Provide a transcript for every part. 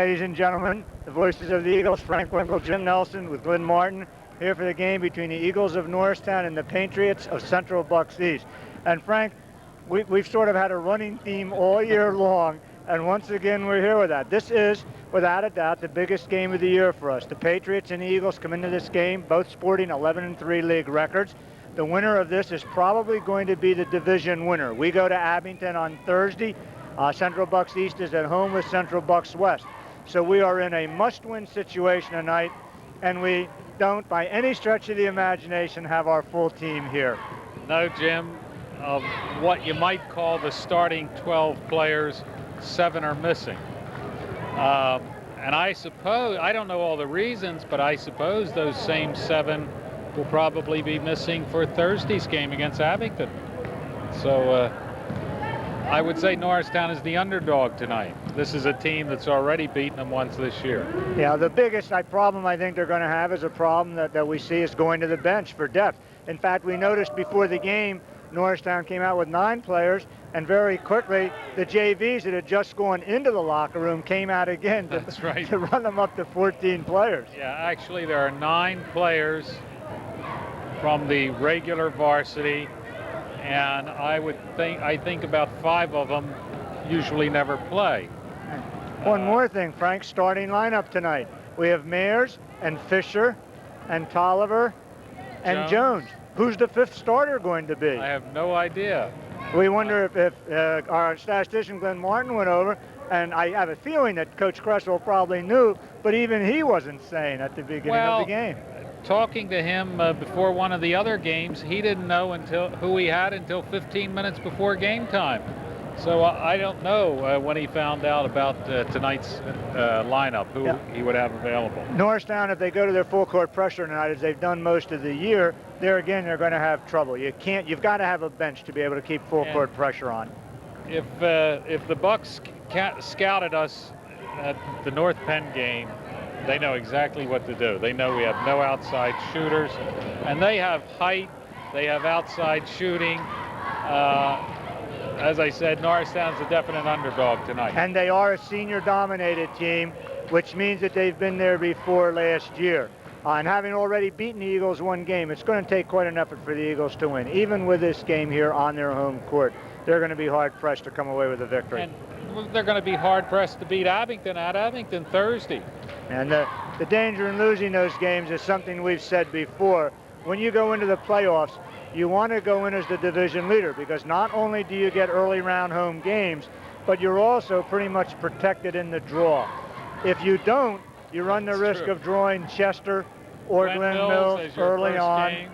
ladies and gentlemen, the voices of the Eagles, Frank Winkle, Jim Nelson with Glenn Martin, here for the game between the Eagles of Norristown and the Patriots of Central Bucks East. And Frank, we've sort of had a running theme all year long, and once again we're here with that. This is, without a doubt, the biggest game of the year for us. The Patriots and the Eagles come into this game, both sporting 11-3 league records. The winner of this is probably going to be the division winner. We go to Abington on Thursday. Central Bucks East is at home with Central Bucks West. So we are in a must-win situation tonight, and we don't, by any stretch of the imagination, have our full team here. No, Jim. Of what you might call the starting 12 players, 7 are missing. And I suppose, I don't know all the reasons, but I suppose those same 7 will probably be missing for Thursday's game against Abington. So I would say Norristown is the underdog tonight. This is a team that's already beaten them once this year. Yeah, the biggest problem I think they're going to have is a problem that we see is going to the bench for depth. In fact, we noticed before the game, Norristown came out with 9 players, and very quickly, the JVs that had just gone into the locker room came out again to run them up to 14 players. Yeah, actually, there are 9 players from the regular varsity, and I think about 5 of them usually never play. One more thing, Frank, starting lineup tonight. We have Mayers and Fisher and Tolliver and Jones. Who's the 5th starter going to be? I have no idea. We wonder if our statistician Glenn Martin went over, and I have a feeling that Coach Cresswell probably knew, but even he wasn't saying at the beginning of the game. Talking to him before one of the other games, he didn't know who he had until 15 minutes before game time. So I don't know when he found out about tonight's lineup, who he would have available. Norristown, if they go to their full court pressure tonight, as they've done most of the year, they're going to have trouble. You've got to have a bench to be able to keep full court pressure on. If the Bucks scouted us at the North Penn game, they know exactly what to do. They know we have no outside shooters, and they have height, they have outside shooting. As I said, Norristown's a definite underdog tonight. And they are a senior-dominated team, which means that they've been there before last year. And having already beaten the Eagles 1 game, it's going to take quite an effort for the Eagles to win. Even with this game here on their home court, they're going to be hard-pressed to come away with a victory. And they're going to be hard-pressed to beat Abington at Abington Thursday. And the danger in losing those games is something we've said before. When you go into the playoffs, you want to go in as the division leader, because not only do you get early round home games, but you're also pretty much protected in the draw. If you don't, you run the risk of drawing Chester or Glen Mills early on,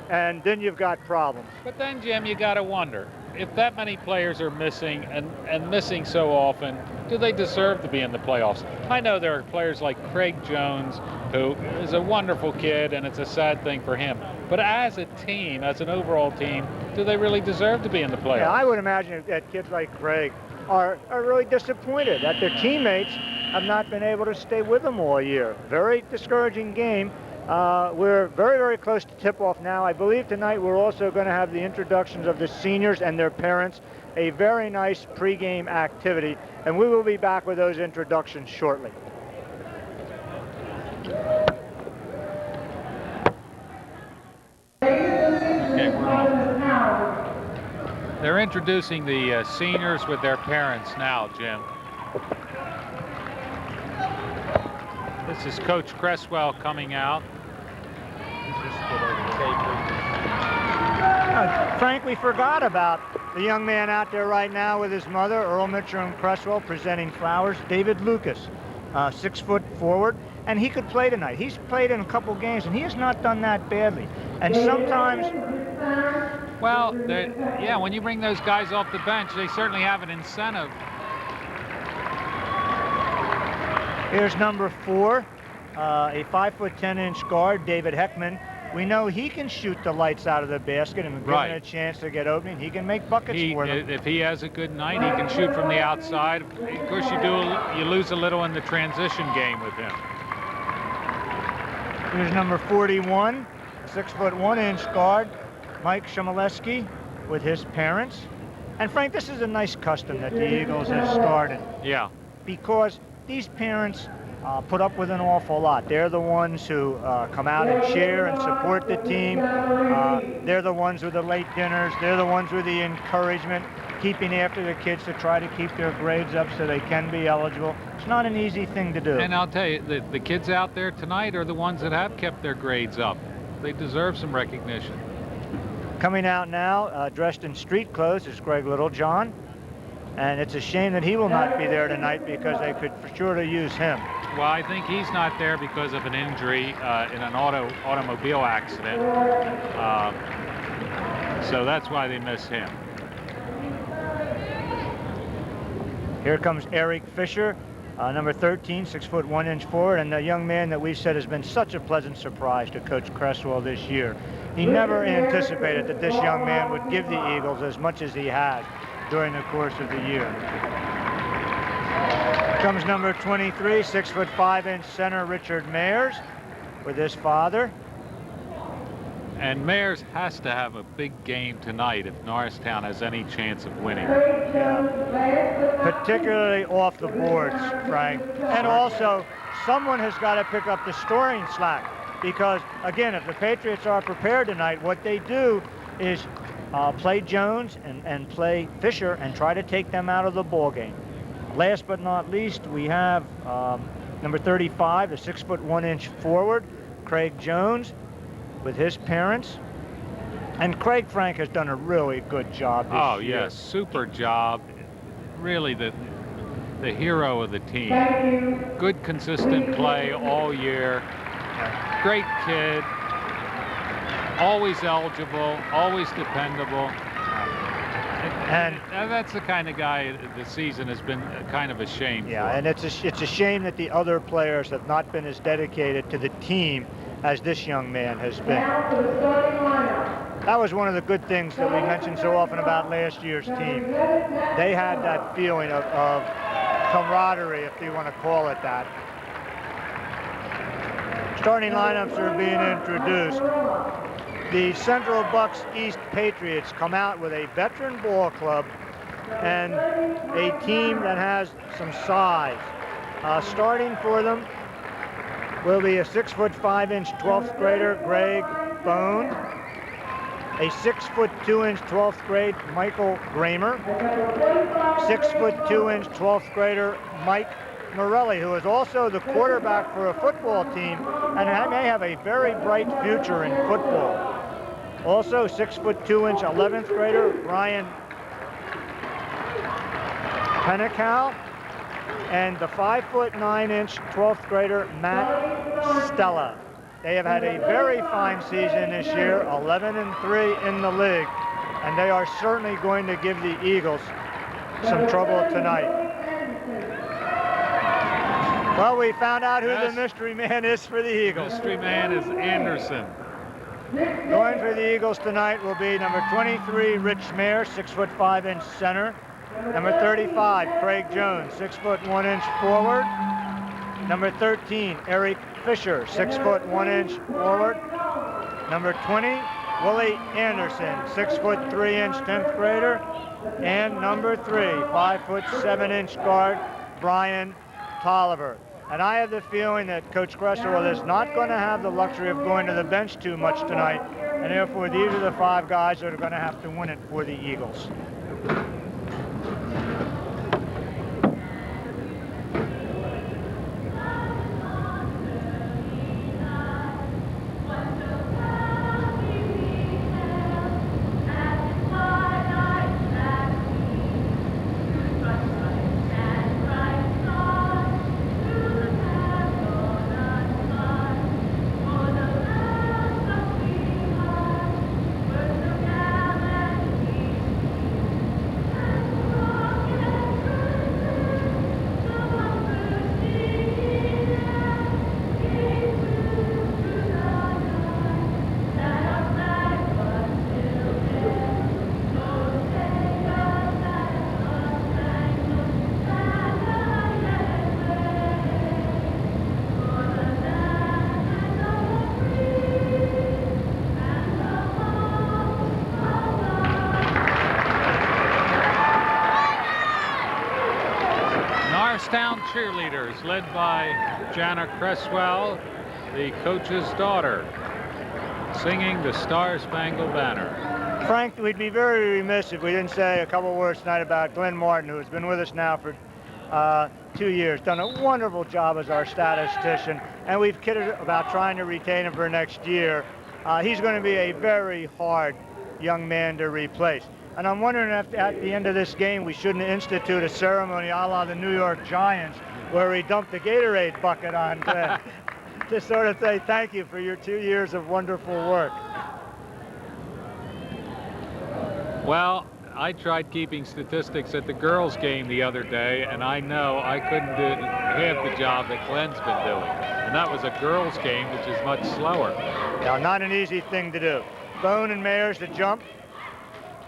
and then you've got problems. But then, Jim, you got to wonder, if that many players are missing and missing so often, do they deserve to be in the playoffs? I know there are players like Craig Jones, who is a wonderful kid, and it's a sad thing for him. But as a team, as an overall team, do they really deserve to be in the playoffs? Yeah, I would imagine that kids like Craig are really disappointed that their teammates have not been able to stay with them all year. Very discouraging game. We're very, very close to tip-off now. I believe tonight we're also going to have the introductions of the seniors and their parents, a very nice pregame activity, and we will be back with those introductions shortly. Okay, we're on. They're introducing the seniors with their parents now, Jim. This is Coach Cresswell coming out. Frank, we forgot about the young man out there right now with his mother, Earl Mitchell and Cresswell, presenting flowers. David Lucas, 6-foot forward, and he could play tonight. He's played in a couple games, and he has not done that badly. And sometimes... Well, yeah, when you bring those guys off the bench, they certainly have an incentive. Here's number 4, a 5'10" guard, David Heckman. We know he can shoot the lights out of the basket, and given a chance to get open, he can make buckets for them. If he has a good night, he can shoot from the outside. Of course, you lose a little in the transition game with him. Here's number 41, 6'1" guard, Mike Shimoleski, with his parents. And Frank, this is a nice custom that the Eagles have started. Yeah. Because these parents put up with an awful lot. They're the ones who come out and cheer and support the team. They're the ones with the late dinners. They're the ones with the encouragement, keeping after the kids to try to keep their grades up so they can be eligible. It's not an easy thing to do. And I'll tell you, the kids out there tonight are the ones that have kept their grades up. They deserve some recognition. Coming out now, dressed in street clothes, is Greg Littlejohn. And it's a shame that he will not be there tonight because they could for sure to use him. Well, I think he's not there because of an injury in an automobile accident. So that's why they miss him. Here comes Eric Fisher, number 13, 6'1" forward, and a young man that we've said has been such a pleasant surprise to Coach Cresswell this year. He never anticipated that this young man would give the Eagles as much as he has during the course of the year. Comes number 23, 6'5" center Richard Mayers with his father. And Mayers has to have a big game tonight if Norristown has any chance of winning. Yeah. Particularly off the boards, Frank. And also, someone has got to pick up the scoring slack because, again, if the Patriots are prepared tonight, what they do is play Jones and play Fisher and try to take them out of the ball game. Last but not least, we have number 35, the 6'1" forward, Craig Jones, with his parents. And Craig, Frank, has done a really good job this year. Yes, super job. Really the hero of the team. Good consistent play all year. Great kid. Always eligible, always dependable. And that's the kind of guy the season has been kind of a shame for. Yeah, and it's a shame that the other players have not been as dedicated to the team as this young man has been. That was one of the good things that we mentioned so often about last year's team. They had that feeling of camaraderie, if you want to call it that. Starting lineups are being introduced. The Central Bucks East Patriots come out with a veteran ball club and a team that has some size. Starting for them will be a 6'5" 12th grader, Greg Bone, a 6'2" 12th grade, Michael Gramer, 6'2" 12th grader, Mike Morelli, who is also the quarterback for a football team and may have a very bright future in football. Also 6'2" 11th grader, Brian Pennicow, and the 5'9" 12th grader, Matt Stella. They have had a very fine season this year, 11-3 in the league, and they are certainly going to give the Eagles some trouble tonight. Well, we found out who the mystery man is for the Eagles. Mystery man is Anderson. Going for the Eagles tonight will be number 23, Rich Mayer, 6'5" center. Number 35, Craig Jones, 6'1" forward. Number 13, Eric Fisher, 6'1" forward. Number 20, Willie Anderson, 6'3" 10th grader. And number 3, 5'7" guard, Brian Tolliver. And I have the feeling that Coach Cresswell is not going to have the luxury of going to the bench too much tonight, and therefore these are the 5 guys that are going to have to win it for the Eagles. Norristown cheerleaders led by Jana Cresswell, the coach's daughter, singing the Star-Spangled Banner. Frank, we'd be very remiss if we didn't say a couple words tonight about Glenn Martin, who has been with us now for 2 years, done a wonderful job as our statistician, and we've kidded about trying to retain him for next year. He's going to be a very hard young man to replace. And I'm wondering if at the end of this game we shouldn't institute a ceremony a la the New York Giants where we dump the Gatorade bucket on Glenn to sort of say thank you for your 2 years of wonderful work. Well, I tried keeping statistics at the girls' game the other day, and I know I couldn't do half the job that Glenn's been doing. And that was a girls' game, which is much slower. Now, not an easy thing to do. Bone and Mayers to jump.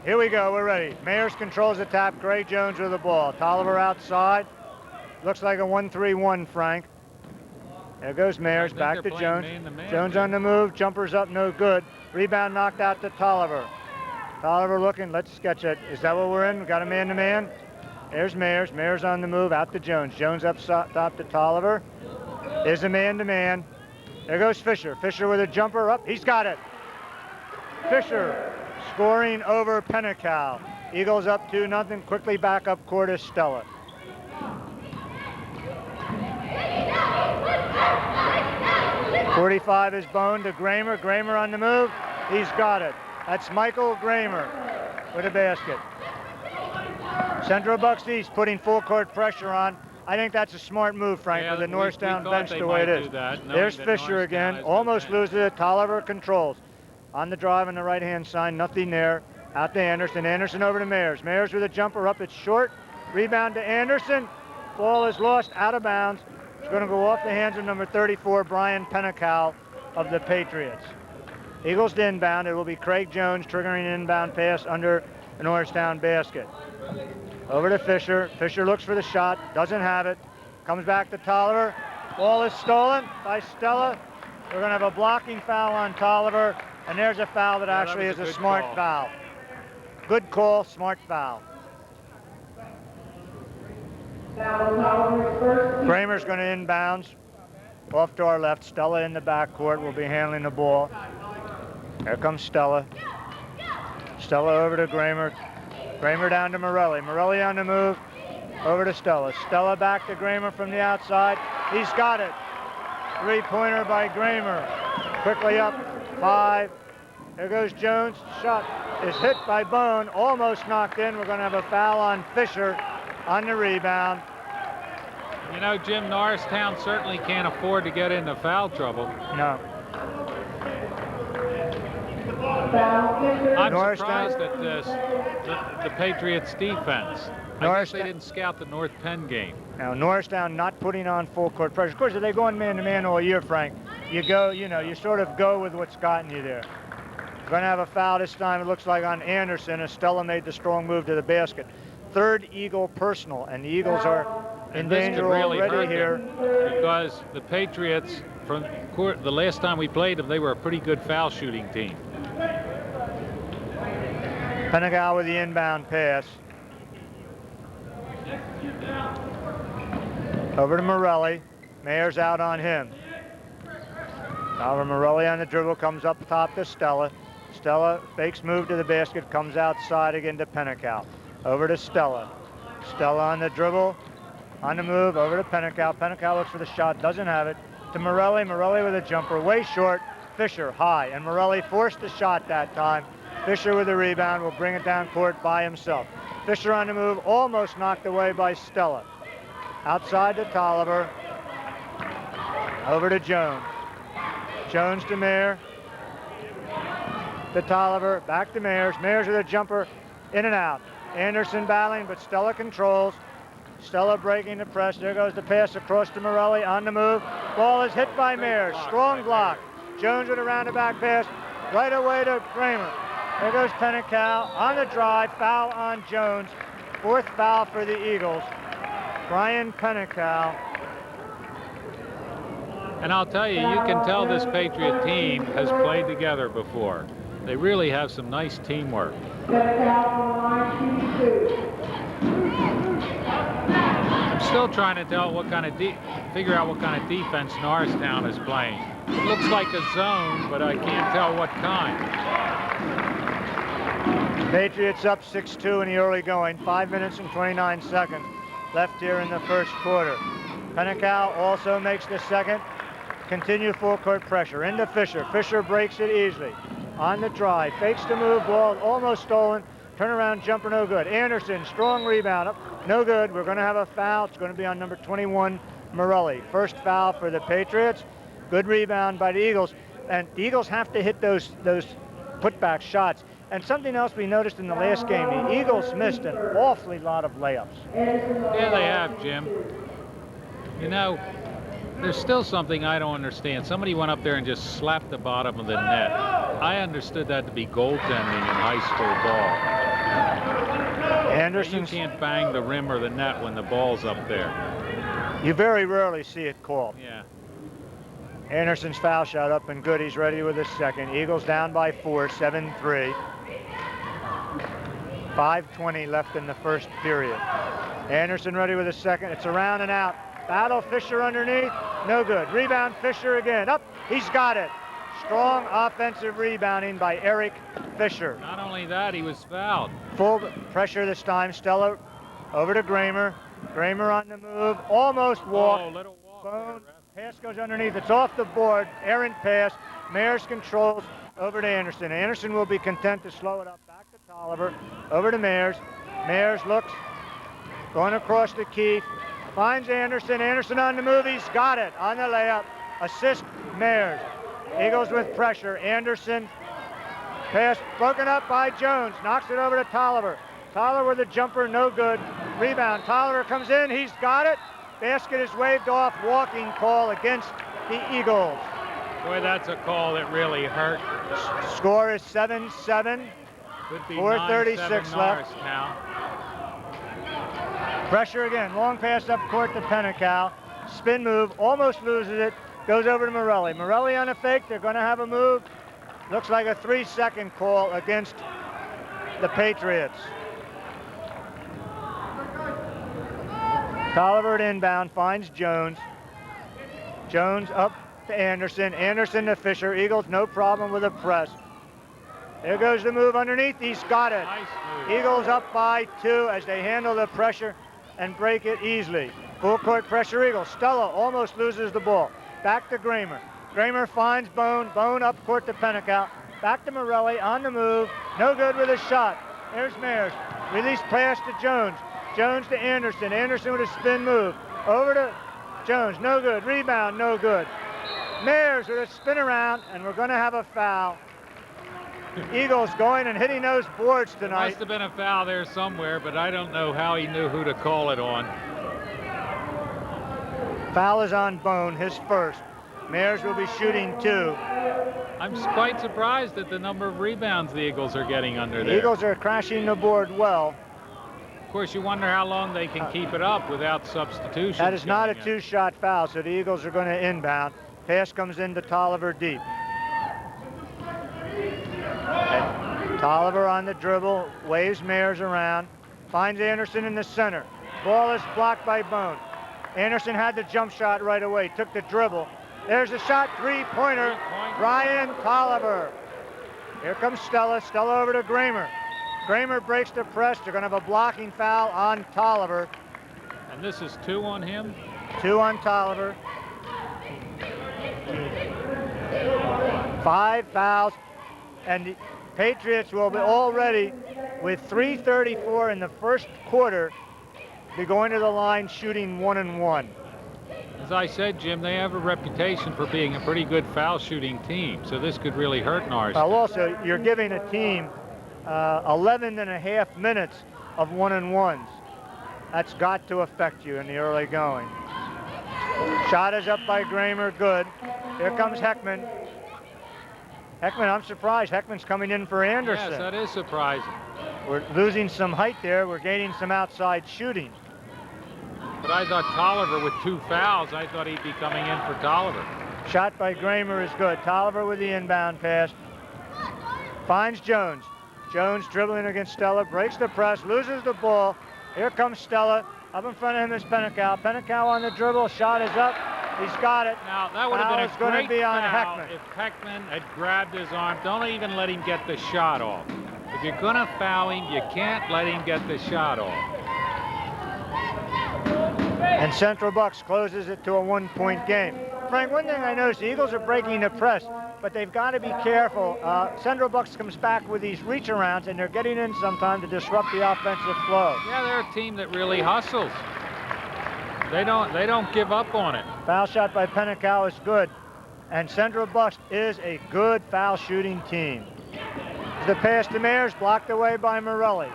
Here we go, we're ready. Mayers controls the tap, Craig Jones with the ball. Tolliver outside. Looks like a 1-3-1, Frank. There goes Mayers, back to Jones. Jones on the move, jumpers up, no good. Rebound knocked out to Tolliver. Tolliver looking, let's sketch it. Is that what we're in? We got a man-to-man? There's Mayers. Mayers on the move, out to Jones. Jones up top to Tolliver. There's a man-to-man. There goes Fisher. Fisher with a jumper up. He's got it. Fisher scoring over Pennacow. Eagles up 2-0. Quickly back up court is Stella. .45 is Bone to Gramer. Gramer on the move. He's got it. That's Michael Gramer with a basket. Central Bucks East putting full court pressure on. I think that's a smart move, Frank, with the Norristown bench the way it is. There's Fisher again. Almost loses it. Tolliver controls. On the drive on the right-hand side, nothing there. Out to Anderson. Anderson over to Mayers. Mayers with a jumper up. It's short. Rebound to Anderson. Ball is lost out of bounds. It's going to go off the hands of number 34, Brian Pennacow of the Patriots. Eagles to inbound. It will be Craig Jones triggering an inbound pass under the Norristown basket. Over to Fisher. Fisher looks for the shot. Doesn't have it. Comes back to Tolliver. Ball is stolen by Stella. We're going to have a blocking foul on Tolliver. And there's a foul that actually is a smart foul. Good call, smart foul. Kramer's going to inbounds. Off to our left. Stella in the backcourt will be handling the ball. Here comes Stella. Stella over to Gramer. Gramer down to Morelli. Morelli on the move. Over to Stella. Stella back to Gramer from the outside. He's got it. Three-pointer by Gramer. Quickly up. 5. There goes Jones. Shot is hit by Bone. Almost knocked in. We're going to have a foul on Fisher on the rebound. You know, Jim, Norristown certainly can't afford to get into foul trouble. No. I'm surprised at this, the Patriots' defense. I guess they didn't scout the North Penn game. Now, Norristown not putting on full court pressure. Of course, if they go man-to-man all year, Frank, you go, you sort of go with what's gotten you there. Going to have a foul this time, it looks like, on Anderson, as Stella made the strong move to the basket. Third Eagle personal, and the Eagles are in danger already here. Because the Patriots, from the last time we played them, they were a pretty good foul shooting team. Pennacow with the inbound pass. Over to Morelli. Mayer's out on him. Now Morelli on the dribble, comes up top to Stella. Stella fakes move to the basket, comes outside again to Pennacow. Over to Stella. Stella on the dribble, on the move, over to Pennacow. Pennacow looks for the shot, doesn't have it. To Morelli. Morelli with a jumper, way short. Fisher high, and Morelli forced the shot that time. Fisher with the rebound will bring it down court by himself. Fisher on the move, almost knocked away by Stella. Outside to Tolliver. Over to Jones. Jones to Mayer. To Tolliver, back to Mayers. Mayers with a jumper, in and out. Anderson battling, but Stella controls. Stella breaking the press. There goes the pass across to Morelli on the move. Ball is hit by Mayers. Strong block. Jones with a roundabout pass right away to Kramer. There goes Pennacow on the drive. Foul on Jones. Fourth foul for the Eagles. Brian Pennacow. And I'll tell you, you can tell this Patriot team has played together before. They really have some nice teamwork. I'm still trying to tell figure out what kind of defense Norristown is playing. It looks like a zone, but I can't tell what kind. Patriots up 6-2 in the early going. 5 minutes and 29 seconds left here in the first quarter. Pennecow also makes the second. Continue full court pressure. Into Fisher. Fisher breaks it easily. On the drive. Fakes the move. Ball almost stolen. Turnaround jumper no good. Anderson, strong rebound. Up, no good. We're going to have a foul. It's going to be on number 21, Morelli. First foul for the Patriots. Good rebound by the Eagles. And the Eagles have to hit those putback shots. And something else we noticed in the last game, the Eagles missed an awfully lot of layups. Yeah, they have, Jim. You know, there's still something I don't understand. Somebody went up there and just slapped the bottom of the net. I understood that to be goaltending in high school ball. Anderson, you can't bang the rim or the net when the ball's up there. You very rarely see it called. Yeah. Anderson's foul shot up and good. He's ready with his second. Eagles down by 4, 7-3. 5:20 left in the first period. Anderson ready with his second. It's around and out. Battle Fisher underneath. No good. Rebound Fisher again. Up. He's got it. Strong offensive rebounding by Eric Fisher. Not only that, he was fouled. Full pressure this time. Stella over to Gramer. Gramer on the move. Almost walk. Oh, little walk. Bone. Pass goes underneath. It's off the board. Errant pass. Mayers controls over to Anderson. Anderson will be content to slow it up. Back to Tolliver. Over to Mayers. Mayers looks. Going across the key. Finds Anderson. Anderson on the move. He's got it on the layup. Assist Mayers. Eagles with pressure. Anderson. Pass broken up by Jones. Knocks it over to Tolliver. Tolliver with a jumper. No good. Rebound. Tolliver comes in. He's got it. Basket is waved off. Walking call against the Eagles. Boy, that's a call that really hurt. Score is 7-7. Could be 4:36 left. Now. Pressure again. Long pass up court to Pennecow. Spin move. Almost loses it. Goes over to Morelli. Morelli on a fake. They're going to have a move. Looks like a 3-second call against the Patriots. Tolliver at inbound finds Jones. Jones up to Anderson. Anderson to Fisher. Eagles no problem with a press. There goes the move underneath. He's got it. Nice move. Eagles up by 2 as they handle the pressure and break it easily. Full court pressure Eagles. Stella almost loses the ball. Back to Gramer. Gramer finds Bone. Bone up court to Pennecow. Back to Morelli on the move. No good with a shot. There's Mayers. Release pass to Jones. Jones to Anderson. Anderson with a spin move. Over to Jones. No good. Rebound. No good. Mayers with a spin around, and we're going to have a foul. Eagles going and hitting those boards tonight. There must have been a foul there somewhere, but I don't know how he knew who to call it on. Foul is on Bone, his first. Mayers will be shooting 2. I'm quite surprised at the number of rebounds the Eagles are getting under The there. Eagles are crashing the board well. Of course, you wonder how long they can keep it up without substitutions. That is not a coming in. 2-shot foul, so the Eagles are going to inbound. Pass comes into Tolliver deep. And Tolliver on the dribble, waves Mayers around, finds Anderson in the center. Ball is blocked by Bone. Anderson had the jump shot right away, took the dribble. There's a shot, three-pointer, Brian Tolliver. Here comes Stella. Stella over to Gramer. Gramer breaks the press. They're going to have a blocking foul on Tolliver. And this is 2 on him? 2 on Tolliver. 5 fouls. And the Patriots will be already, with 3:34 in the first quarter, be going to the line shooting 1-1. As I said, Jim, they have a reputation for being a pretty good foul shooting team, so this could really hurt Norristown. Also, you're giving a team 11.5 minutes of 1-1s. That's got to affect you in the early going. Shot is up by Gramer, good. Here comes Heckman. Heckman, I'm surprised. Heckman's coming in for Anderson. Yes, that is surprising. We're losing some height there. We're gaining some outside shooting. But I thought Tolliver with 2 fouls, I thought he'd be coming in for Tolliver. Shot by Gramer is good. Tolliver with the inbound pass. Finds Jones. Jones dribbling against Stella, breaks the press, loses the ball. Here comes Stella. Up in front of him is Pennecow. Pennecow on the dribble. Shot is up. He's got it. Now, that would have been a Foul is great be on foul Heckman. if Heckman had grabbed his arm. Don't even let him get the shot off. If you're going to foul him, you can't let him get the shot off. And Central Bucks closes it to a 1-point game. Frank, one thing I noticed, the Eagles are breaking the press, but they've got to be careful. Central Bucks comes back with these reach arounds, and they're getting in sometime to disrupt the offensive flow. Yeah, they're a team that really hustles. They don't give up on it. Foul shot by Pennecow is good. And Central Bucks is a good foul shooting team. The pass to Mears, blocked away by Morelli.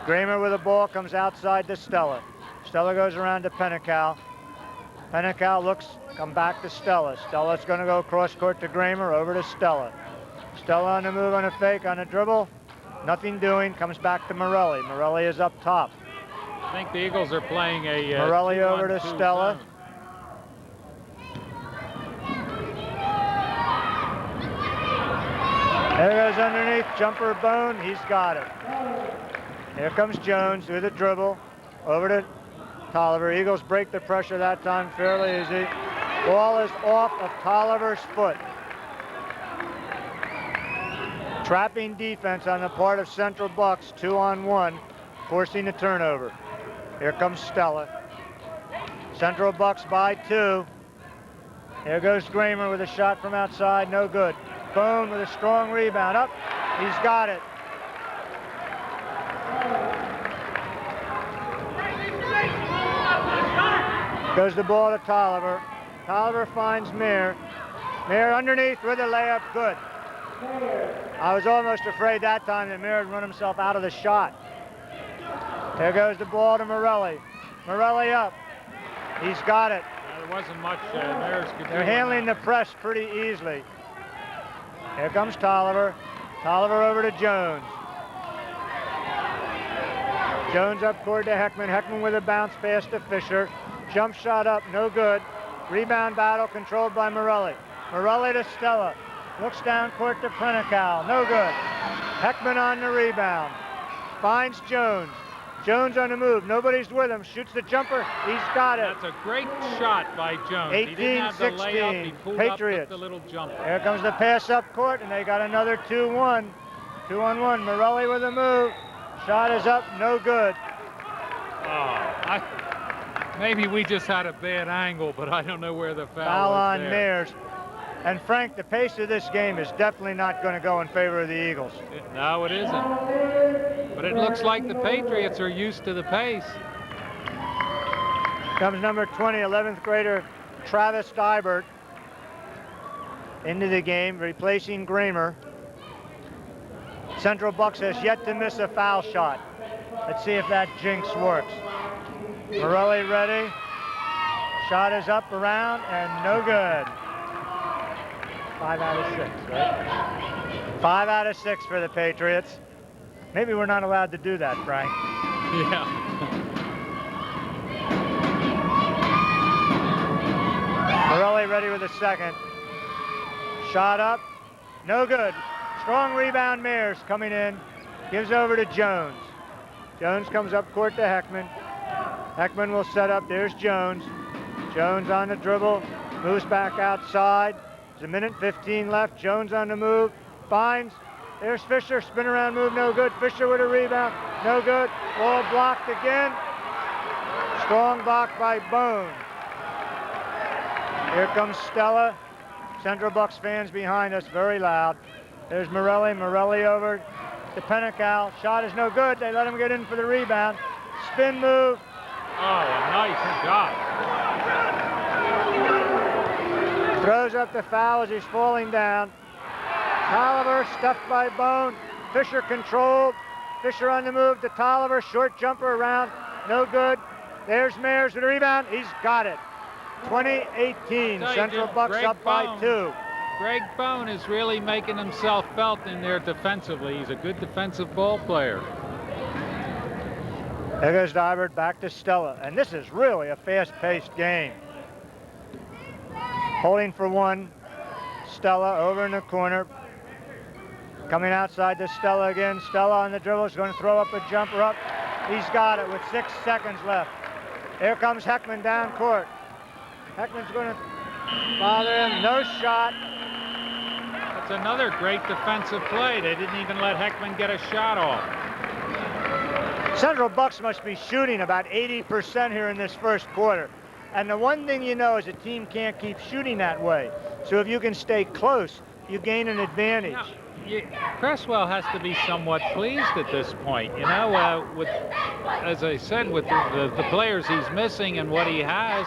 Kramer with the ball comes outside to Stella. Stella goes around to Pennecow. Pennecow looks, come back to Stella. Stella's going to go cross court to Kramer, over to Stella. Stella on the move, on a fake, on a dribble. Nothing doing, comes back to Morelli. Morelli is up top. I think the Eagles are playing a Morelli over to Stella. Zone. There goes underneath, jumper Bone, he's got it. Here comes Jones with a dribble, over to Tolliver. Eagles break the pressure that time fairly easy. Ball is off of Tolliver's foot. Trapping defense on the part of Central Bucks, 2-on-1, forcing the turnover. Here comes Stella. Central Bucks by 2. Here goes Kramer with a shot from outside, no good. Bone with a strong rebound, up, he's got it. Goes the ball to Tolliver. Tolliver finds Mayer. Mayer underneath with a layup, good. I was almost afraid that time that Mayer had run himself out of the shot. There goes the ball to Morelli. Morelli up. He's got it. There wasn't much Mears could do. They're handling the press pretty easily. Here comes Tolliver. Tolliver over to Jones. Jones up court to Heckman. Heckman with a bounce pass to Fisher. Jump shot up, no good. Rebound battle controlled by Morelli. Morelli to Stella. Looks down court to Pennecow, no good. Heckman on the rebound. Finds Jones. Jones on the move, nobody's with him. Shoots the jumper, he's got it. That's a great shot by Jones. He didn't have the layup, he pulled Patriots. up with the little jumper. Here comes the pass up court, and they got another 2-1. 2-on-1, Morelli with a move. Shot is up, no good. Maybe we just had a bad angle, but I don't know where the foul was on there. Mears. And Frank, the pace of this game is definitely not going to go in favor of the Eagles. No, it isn't. But it looks like the Patriots are used to the pace. Comes number 20, 11th grader Travis Steibert into the game, replacing Kramer. Central Bucks has yet to miss a foul shot. Let's see if that jinx works. Morelli ready. Shot is up, around, and no good. 5 out of 6, right? 5 out of 6 for the Patriots. Maybe we're not allowed to do that, Frank. Yeah. Morelli ready with a second. Shot up, no good. Strong rebound, Mears coming in. Gives over to Jones. Jones comes up court to Heckman. Heckman will set up, there's Jones. Jones on the dribble, moves back outside. There's 1:15 left, Jones on the move, finds, there's Fisher, spin around move, no good. Fisher with a rebound, no good. Ball blocked again. Strong block by Bone. Here comes Stella. Central Bucks fans behind us, very loud. There's Morelli, Morelli over to Pennecow. Shot is no good, they let him get in for the rebound. Spin move. Oh, a nice shot. Throws up the foul as he's falling down. Tolliver stuffed by Bone. Fisher controlled. Fisher on the move to Tolliver. Short jumper around. No good. There's Mears with a rebound. He's got it. 20-18. Central Bucks up by 2. Greg Bone is really making himself felt in there defensively. He's a good defensive ball player. There goes Steibert back to Stella. And this is really a fast-paced game. Holding for one. Stella over in the corner. Coming outside to Stella again. Stella on the dribble is going to throw up a jumper up. He's got it with 6 seconds left. Here comes Heckman down court. Heckman's going to bother him. No shot. That's another great defensive play. They didn't even let Heckman get a shot off. Central Bucks must be shooting about 80% here in this first quarter. And the one thing you know is a team can't keep shooting that way. So if you can stay close, you gain an advantage. Now, Cresswell has to be somewhat pleased at this point. You know, with, as I said, with the players he's missing and what he has,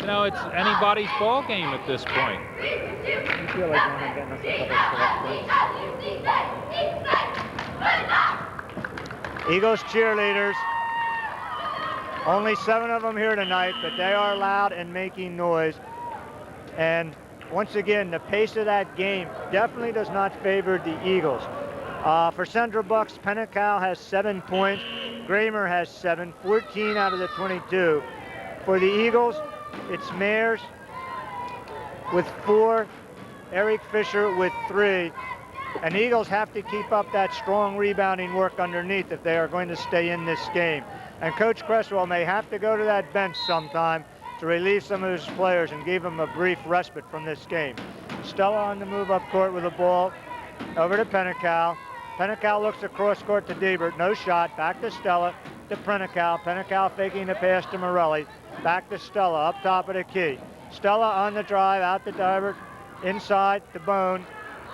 you know, it's anybody's ball game at this point. You feel like you're getting us a couple correct points. Eagles cheerleaders. Only 7 of them here tonight, but they are loud and making noise. And once again, the pace of that game definitely does not favor the Eagles. For Central Bucks, Pennacow has 7 points. Kramer has 7, 14 out of the 22. For the Eagles, it's Mayers with 4, Eric Fisher with 3. And the Eagles have to keep up that strong rebounding work underneath if they are going to stay in this game. And Coach Cresswell may have to go to that bench sometime to relieve some of his players and give them a brief respite from this game. Stella on the move up court with the ball over to Pennacow. Pennacow looks across court to Steibert. No shot. Back to Stella to Pennacow. Pennacow faking the pass to Morelli. Back to Stella up top of the key. Stella on the drive out to Steibert. Inside to Bone.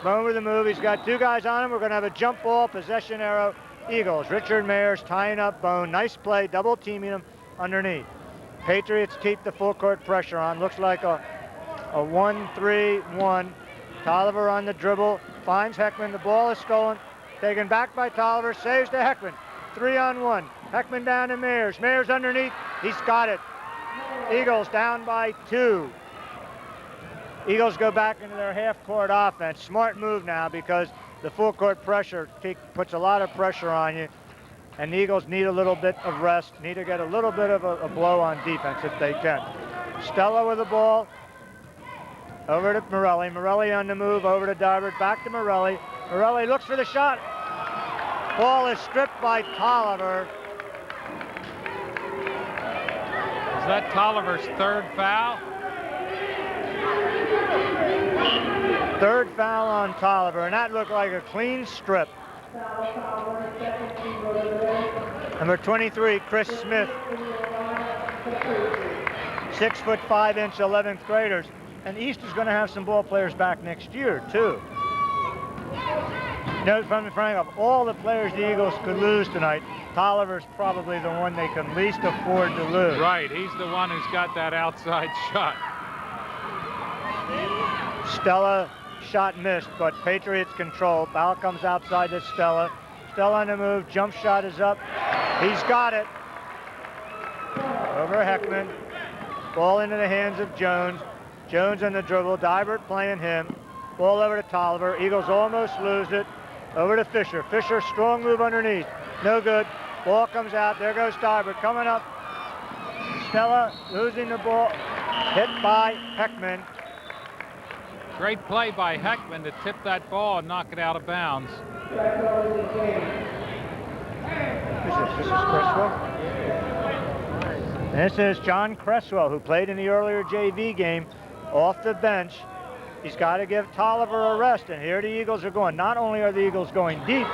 Bone with the move. He's got 2 guys on him. We're going to have a jump ball, possession arrow. Eagles. Richard Mayers tying up Bone. Nice play. Double teaming him underneath. Patriots keep the full court pressure on. Looks like a 1-3-1. Tolliver on the dribble. Finds Heckman. The ball is stolen. Taken back by Tolliver. Saves to Heckman. 3-on-1. Heckman down to Mayers. Mayers underneath. He's got it. Eagles down by 2. Eagles go back into their half-court offense. Smart move now because the full-court pressure puts a lot of pressure on you. And the Eagles need a little bit of rest, need to get a little bit of a blow on defense if they can. Stella with the ball. Over to Morelli. Morelli on the move, over to Steibert, back to Morelli. Morelli looks for the shot. Ball is stripped by Tolliver. Is that Tolliver's 3rd foul? 3rd foul on Tolliver, and that looked like a clean strip. Number 23, Chris Smith. 6'5" 11th graders. And East is going to have some ball players back next year, too. You know, Frank, of all the players the Eagles could lose tonight, Tolliver's probably the one they can least afford to lose. Right, he's the one who's got that outside shot. Stella shot missed, but Patriots control. Foul comes outside to Stella. Stella on the move, jump shot is up. He's got it. Over Heckman. Ball into the hands of Jones. Jones on the dribble, Steibert playing him. Ball over to Tolliver. Eagles almost lose it. Over to Fisher. Fisher, strong move underneath. No good. Ball comes out. There goes Steibert coming up. Stella losing the ball. Hit by Heckman. Great play by Heckman to tip that ball and knock it out of bounds. This is Cresswell. This is John Cresswell, who played in the earlier JV game off the bench. He's got to give Tolliver a rest, and here the Eagles are going. Not only are the Eagles going deep,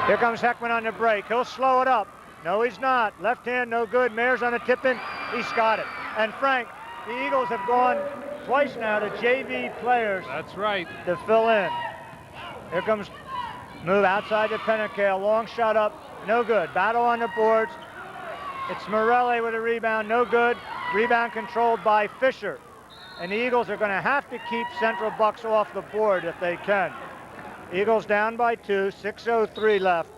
here comes Heckman on the break. He'll slow it up. No, he's not. Left hand, no good. Mayers on the tip-in. He's got it. And Frank, the Eagles have gone twice now to JV players. That's right. To fill in. Here comes move outside to Pennacow. Long shot up. No good. Battle on the boards. It's Morelli with a rebound. No good. Rebound controlled by Fisher. And the Eagles are going to have to keep Central Bucks off the board if they can. Eagles down by 2. 6:03 left.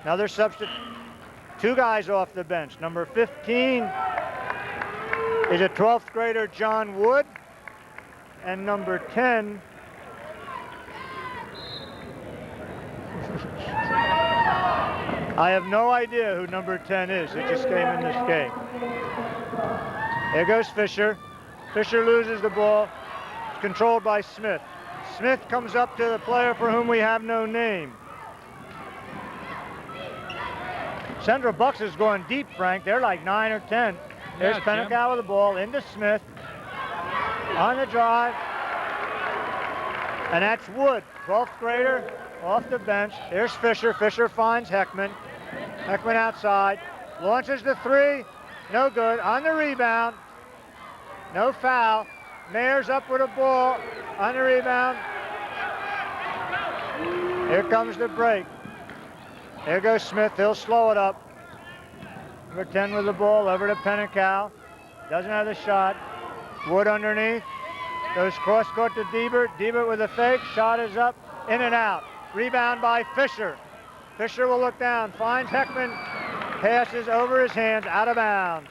Another substitute. 2 guys off the bench. Number 15 is a 12th grader, John Wood. And number 10 I have no idea who number 10 is. It just came in this game. There goes Fisher. Fisher loses the ball. It's controlled by Smith. Smith comes up to the player for whom we have no name. Central Bucks is going deep, Frank. They're like 9 or 10. There's Pennecow with the ball into Smith. On the drive. And that's Wood, 12th grader, off the bench. There's Fisher. Fisher finds Heckman. Heckman outside. Launches the three. No good. On the rebound. No foul. Mayer's up with a ball. On the rebound. Here comes the break. There goes Smith. He'll slow it up. Number 10 with the ball. Over to Pennecow. Doesn't have the shot. Wood underneath. Goes cross court to Steibert. Steibert with a fake. Shot is up. In and out. Rebound by Fisher. Fisher will look down. Finds Heckman. Passes over his hands. Out of bounds.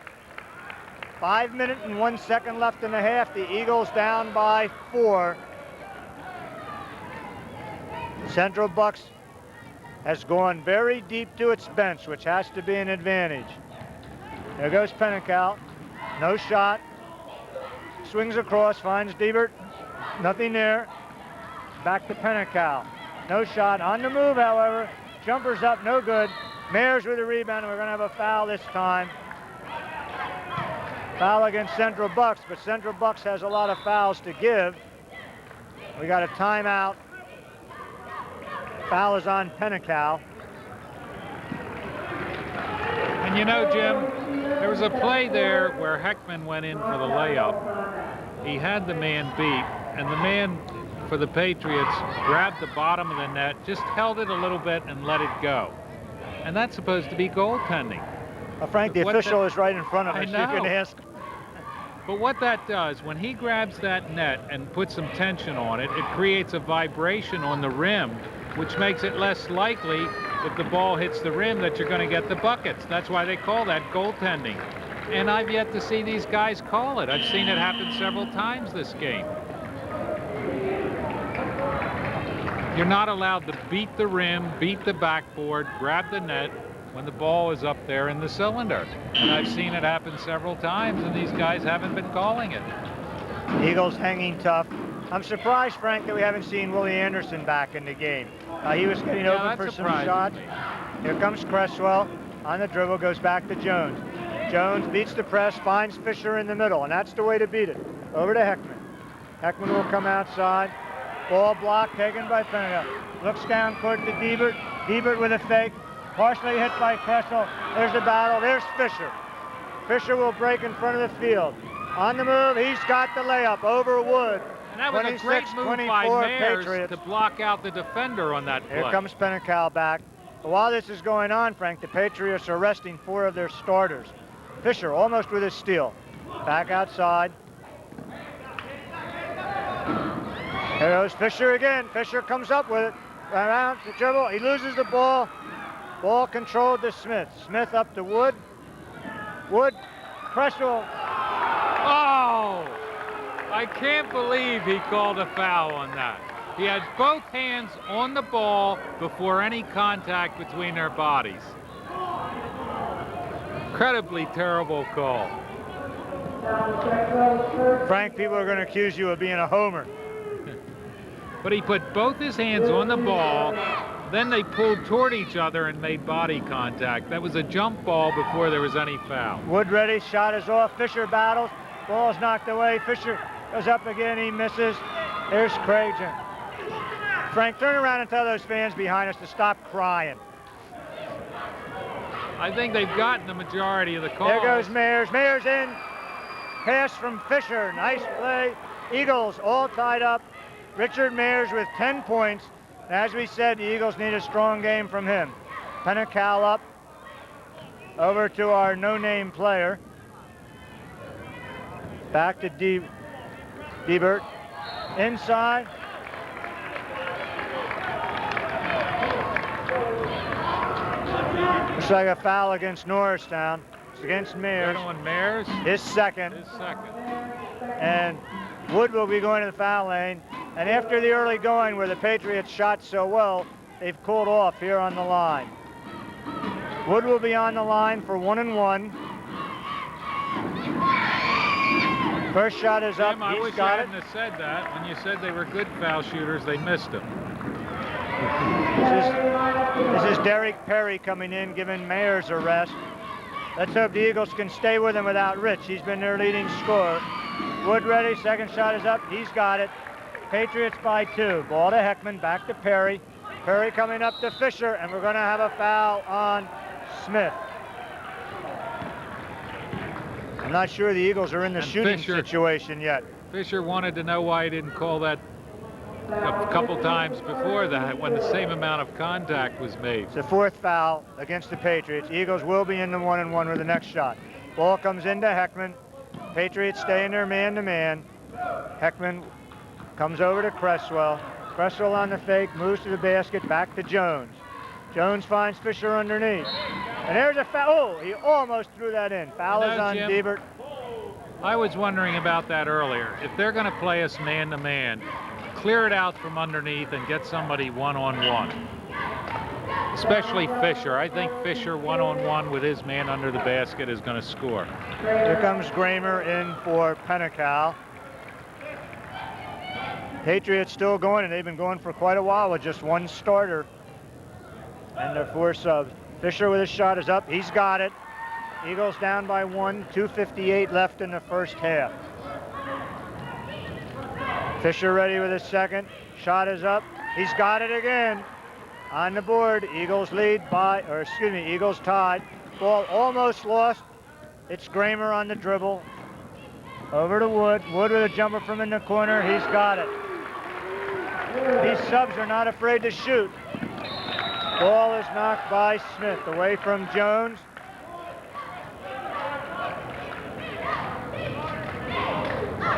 5 minutes and 1 second left in the half. The Eagles down by 4. Central Bucks has gone very deep to its bench, which has to be an advantage. There goes Pennecow. No shot. Swings across, finds Steibert. Nothing there. Back to Pennecow. No shot. On the move, however. Jumper's up, no good. Mayers with a rebound, and we're going to have a foul this time. Foul against Central Bucks, but Central Bucks has a lot of fouls to give. We got a timeout. Foul is on Pennecow. And you know, Jim, there was a play there where Heckman went in for the layup. He had the man beat, and the man for the Patriots grabbed the bottom of the net, just held it a little bit and let it go. And that's supposed to be goaltending. Well, Frank, the official is right in front of us. You can ask. But what that does, when he grabs that net and puts some tension on it, it creates a vibration on the rim, which makes it less likely if the ball hits the rim that you're going to get the buckets. That's why they call that goaltending. And I've yet to see these guys call it. I've seen it happen several times this game. You're not allowed to beat the rim, beat the backboard, grab the net when the ball is up there in the cylinder. And I've seen it happen several times, and these guys haven't been calling it. Eagles hanging tough. I'm surprised, Frank, that we haven't seen Willie Anderson back in the game. He was getting open for some shots. Here comes Cresswell. On the dribble, goes back to Jones. Jones beats the press, finds Fisher in the middle, and that's the way to beat it. Over to Heckman. Heckman will come outside. Ball blocked, taken by Pennecow. Looks down court to Steibert. Steibert with a fake. Partially hit by Cresswell. There's the battle. There's Fisher. Fisher will break in front of the field. On the move, he's got the layup over Wood. And that was a great move by Mayers to block out the defender on that play. Here comes Pennecow back. But while this is going on, Frank, the Patriots are resting 4 of their starters. Fisher almost with his steal. Back outside. Here goes Fisher again. Fisher comes up with it. Around the dribble. He loses the ball. Ball controlled to Smith. Smith up to Wood. Wood. Cresswell. Oh! I can't believe he called a foul on that. He had both hands on the ball before any contact between their bodies. Incredibly terrible call. Frank, people are going to accuse you of being a homer. But he put both his hands on the ball, then they pulled toward each other and made body contact. That was a jump ball before there was any foul. Wood ready, shot is off. Fisher battles. Ball's knocked away. Fisher goes up again, he misses. There's Craig. Frank, turn around and tell those fans behind us to stop crying. I think they've gotten the majority of the calls. There goes Mayers. Mayers in. Pass from Fisher. Nice play. Eagles all tied up. Richard Mayers with 10 points. As we said, the Eagles need a strong game from him. Pennecow up. Over to our no-name player. Back to Steibert. Inside. Looks like a foul against Norristown. It's against Mayers. On Mayers. His second. And Wood will be going to the foul lane. And after the early going where the Patriots shot so well, they've cooled off here on the line. Wood will be on the line for 1-1. First shot is up. I He's wish got I it. hadn't have said that. When you said they were good foul shooters, they missed them. This is Derrick Perry coming in, giving Mayers a rest. Let's hope the Eagles can stay with him without Rich. He's been their leading scorer. Wood ready, second shot is up, he's got it. Patriots by 2. Ball to Heckman, back to Perry. Perry coming up to Fisher, and we're going to have a foul on Smith. I'm not sure the Eagles are in the shooting situation yet. Fisher wanted to know why he didn't call that a couple times before that when the same amount of contact was made. It's the 4th foul against the Patriots. Eagles will be in the 1-and-1 with the next shot. Ball comes into Heckman. Patriots stay in their man-to-man. Heckman comes over to Cresswell. Cresswell on the fake, moves to the basket, back to Jones. Jones finds Fisher underneath. And there's a foul. Oh, he almost threw that in. Foul is on Steibert. I was wondering about that earlier. If they're going to play us man-to-man, clear it out from underneath and get somebody one-on-one. Especially Fisher. I think Fisher one-on-one with his man under the basket is going to score. Here comes Gramer in for Pennecal. Patriots still going, and they've been going for quite a while with just one starter and their 4 subs. Fisher with his shot is up. He's got it. Eagles down by 1, 2:58 left in the first half. Fisher ready with his second. Shot is up. He's got it again. On the board, Eagles lead by, or excuse me, Eagles tied. Ball almost lost. It's Gramer on the dribble. Over to Wood. Wood with a jumper from in the corner. He's got it. These subs are not afraid to shoot. Ball is knocked by Smith, away from Jones.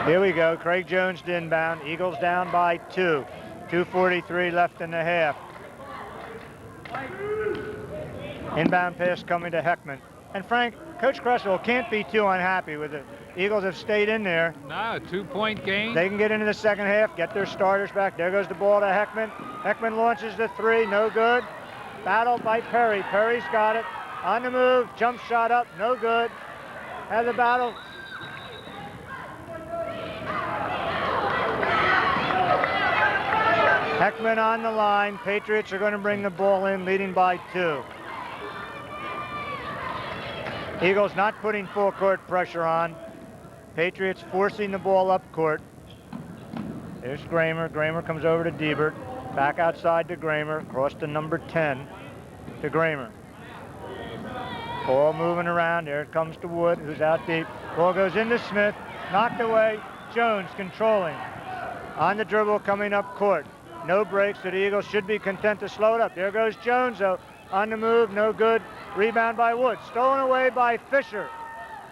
Here we go, Craig Jones to inbound. Eagles down by 2. 2:43 left in the half. Inbound pass coming to Heckman. And Frank, Coach Cresswell can't be too unhappy with it. Eagles have stayed in there. No, 2-point game. They can get into the second half, get their starters back. There goes the ball to Heckman. Heckman launches the 3, no good. Battle by Perry. Perry's got it. On the move, jump shot up, no good. Has a battle. Heckman on the line. Patriots are going to bring the ball in, leading by 2. Eagles not putting full court pressure on. Patriots forcing the ball up court. There's Gramer. Gramer comes over to Steibert. Back outside to Gramer. Across to number 10 to Gramer. Ball moving around. There it comes to Wood, who's out deep. Ball goes into Smith. Knocked away. Jones controlling. On the dribble coming up court. No breaks, so the Eagles should be content to slow it up. There goes Jones, though. On the move, no good. Rebound by Wood. Stolen away by Fisher.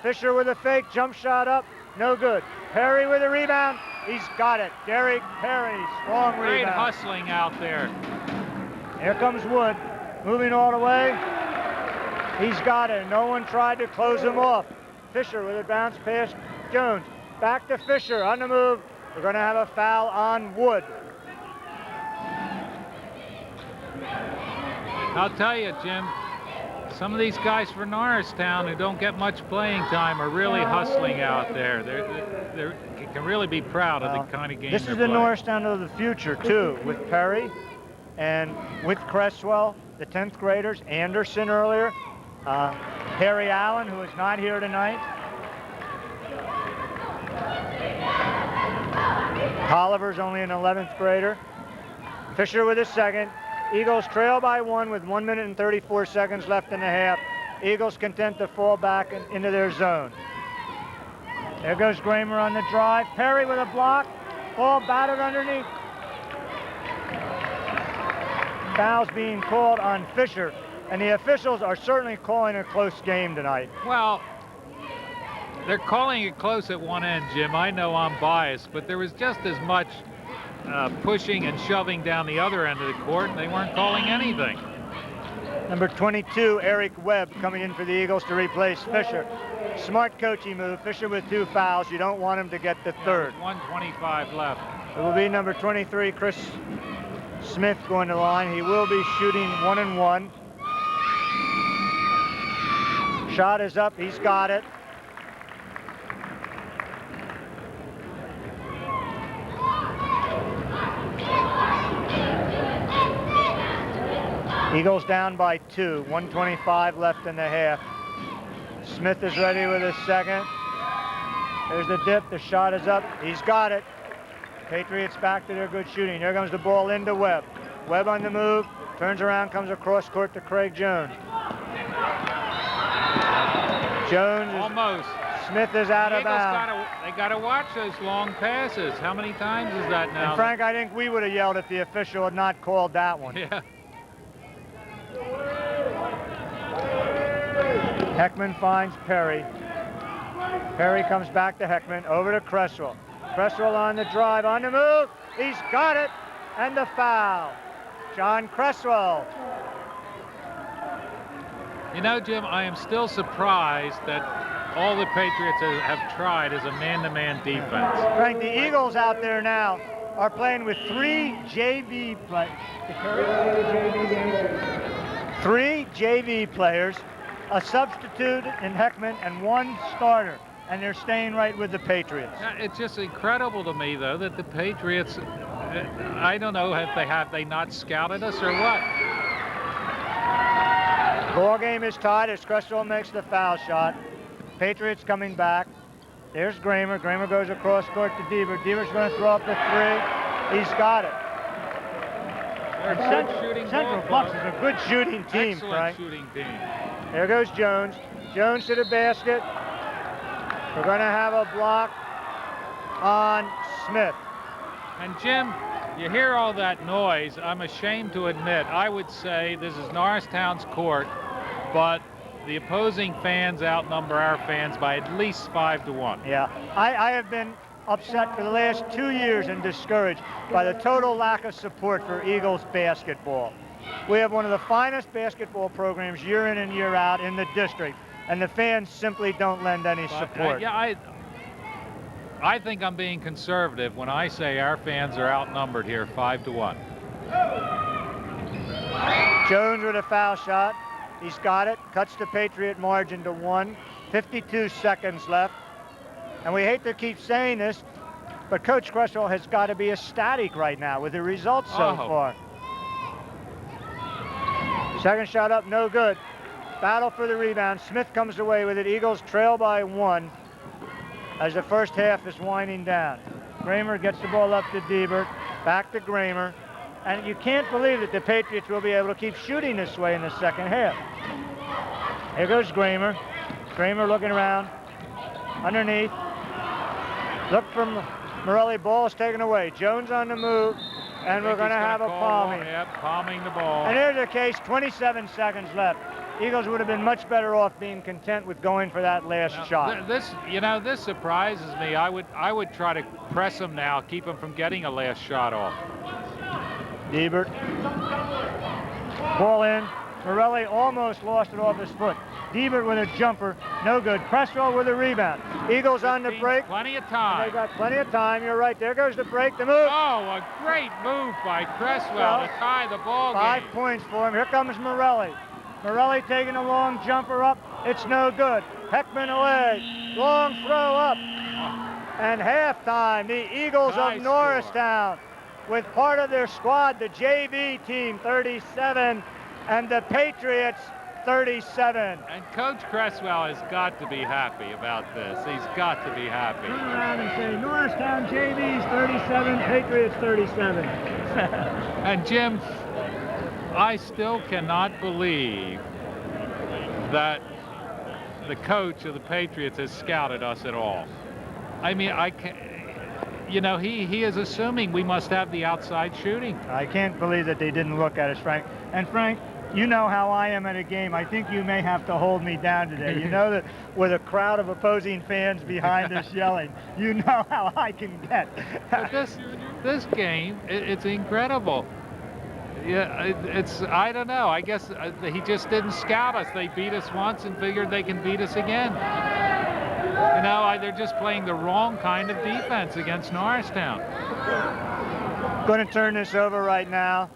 Fisher with a fake, jump shot up, no good. Perry with a rebound, he's got it. Derrick Perry, strong rebound. Great hustling out there. Here comes Wood, moving all the way. He's got it, no one tried to close him off. Fisher with a bounce pass, Jones. Back to Fisher, on the move. We're gonna have a foul on Wood. I'll tell you, Jim, some of these guys for Norristown who don't get much playing time are really hustling out there. They can really be proud of the kind of game This they're is the playing. Norristown of the future, too, with Perry and with Cresswell, the 10th graders, Anderson earlier, Harry Allen, who is not here tonight. Tolliver's only an 11th grader. Fisher with his second. Eagles trail by 1 with 1 minute and 34 seconds left in the half. Eagles content to fall back into their zone. There goes Gramer on the drive. Perry with a block. Ball batted underneath. Foul's being called on Fisher. And the officials are certainly calling a close game tonight. Well, they're calling it close at one end, Jim. I know I'm biased, but there was just as much pushing and shoving down the other end of the court, and they weren't calling anything. Number 22, Eric Webb, coming in for the Eagles to replace Fisher. Smart coaching move. Fisher with 2 fouls. You don't want him to get the third. 1:25 left. It will be number 23, Chris Smith, going to the line. He will be shooting 1-and-1. Shot is up. He's got it. Eagles down by 2, 1:25 left in the half. Smith is ready with his second. There's the dip, the shot is up, he's got it. Patriots back to their good shooting. There comes the ball into Webb. Webb on the move, turns around, comes across court to Craig Jones. Jones is, almost. Smith is out of bounds. They got to watch those long passes. How many times is that now? And Frank, I think we would have yelled if the official had not called that one. Yeah. Heckman finds Perry. Perry comes back to Heckman, over to Cresswell. Cresswell on the drive, on the move. He's got it, and the foul. John Cresswell. You know, Jim, I am still surprised that all the Patriots have tried is a man-to-man defense. Frank, the Eagles out there now are playing with 3 JV players. 3 JV players, a substitute in Heckman, and 1 starter. And they're staying right with the Patriots. It's just incredible to me, though, that the Patriots, I don't know, have they not scouted us or what? Ball game is tied as Cresswell makes the foul shot. Patriots coming back. There's Gramer. Gramer goes across court to Steibert. Steibert's going to throw up the 3. He's got it. Central Bucks is a good shooting team, Excellent Frank. shooting team. There goes Jones. Jones to the basket. We're going to have a block on Smith. And Jim, you hear all that noise. I'm ashamed to admit, I would say this is Norristown's court, but the opposing fans outnumber our fans by at least 5-1. Yeah, I have been upset for the last 2 years and discouraged by the total lack of support for Eagles basketball. We have one of the finest basketball programs year in and year out in the district, and the fans simply don't lend any support. Yeah, I think I'm being conservative when I say our fans are outnumbered here 5-1. Jones with a foul shot. He's got it, cuts the Patriot margin to 1. 52 seconds left. And we hate to keep saying this, but Coach Cresswell has got to be ecstatic right now with the results so far. Second shot up, no good. Battle for the rebound. Smith comes away with it. Eagles trail by 1 as the first half is winding down. Gramer gets the ball up to Steibert, back to Gramer. And you can't believe that the Patriots will be able to keep shooting this way in the second half. Here goes Gramer. Gramer looking around. Underneath. Look from Morelli. Ball is taken away. Jones on the move. And we're going to have a palming. Yep, palming the ball. And here's the case, 27 seconds left. Eagles would have been much better off being content with going for that last shot. This surprises me. I would try to press him now, keep him from getting a last shot off. Steibert. Ball in. Morelli almost lost it off his foot. Steibert with a jumper, no good. Cresswell with a rebound. Eagles on the break. Plenty of time. They got plenty of time. You're right. There goes the break. The move. Oh, a great move by Cresswell to tie the ball game. 5 points for him. Here comes Morelli. Morelli taking a long jumper up. It's no good. Heckman away. Long throw up. And halftime, the Eagles of Norristown with part of their squad, the JV team, 37, and the Patriots, 37. And Coach Cresswell has got to be happy about this. He's got to be happy. Turn around and say, Norristown JV's 37, Patriots 37. And Jim, I still cannot believe that the coach of the Patriots has scouted us at all. I mean, he is assuming we must have the outside shooting. I can't believe that they didn't look at us, Frank. And Frank, you know how I am at a game. I think you may have to hold me down today. You know that with a crowd of opposing fans behind us yelling, you know how I can get. But this game, it's incredible. Yeah, I don't know. I guess he just didn't scout us. They beat us once and figured they can beat us again. They're just playing the wrong kind of defense against Norristown. Going to turn this over right now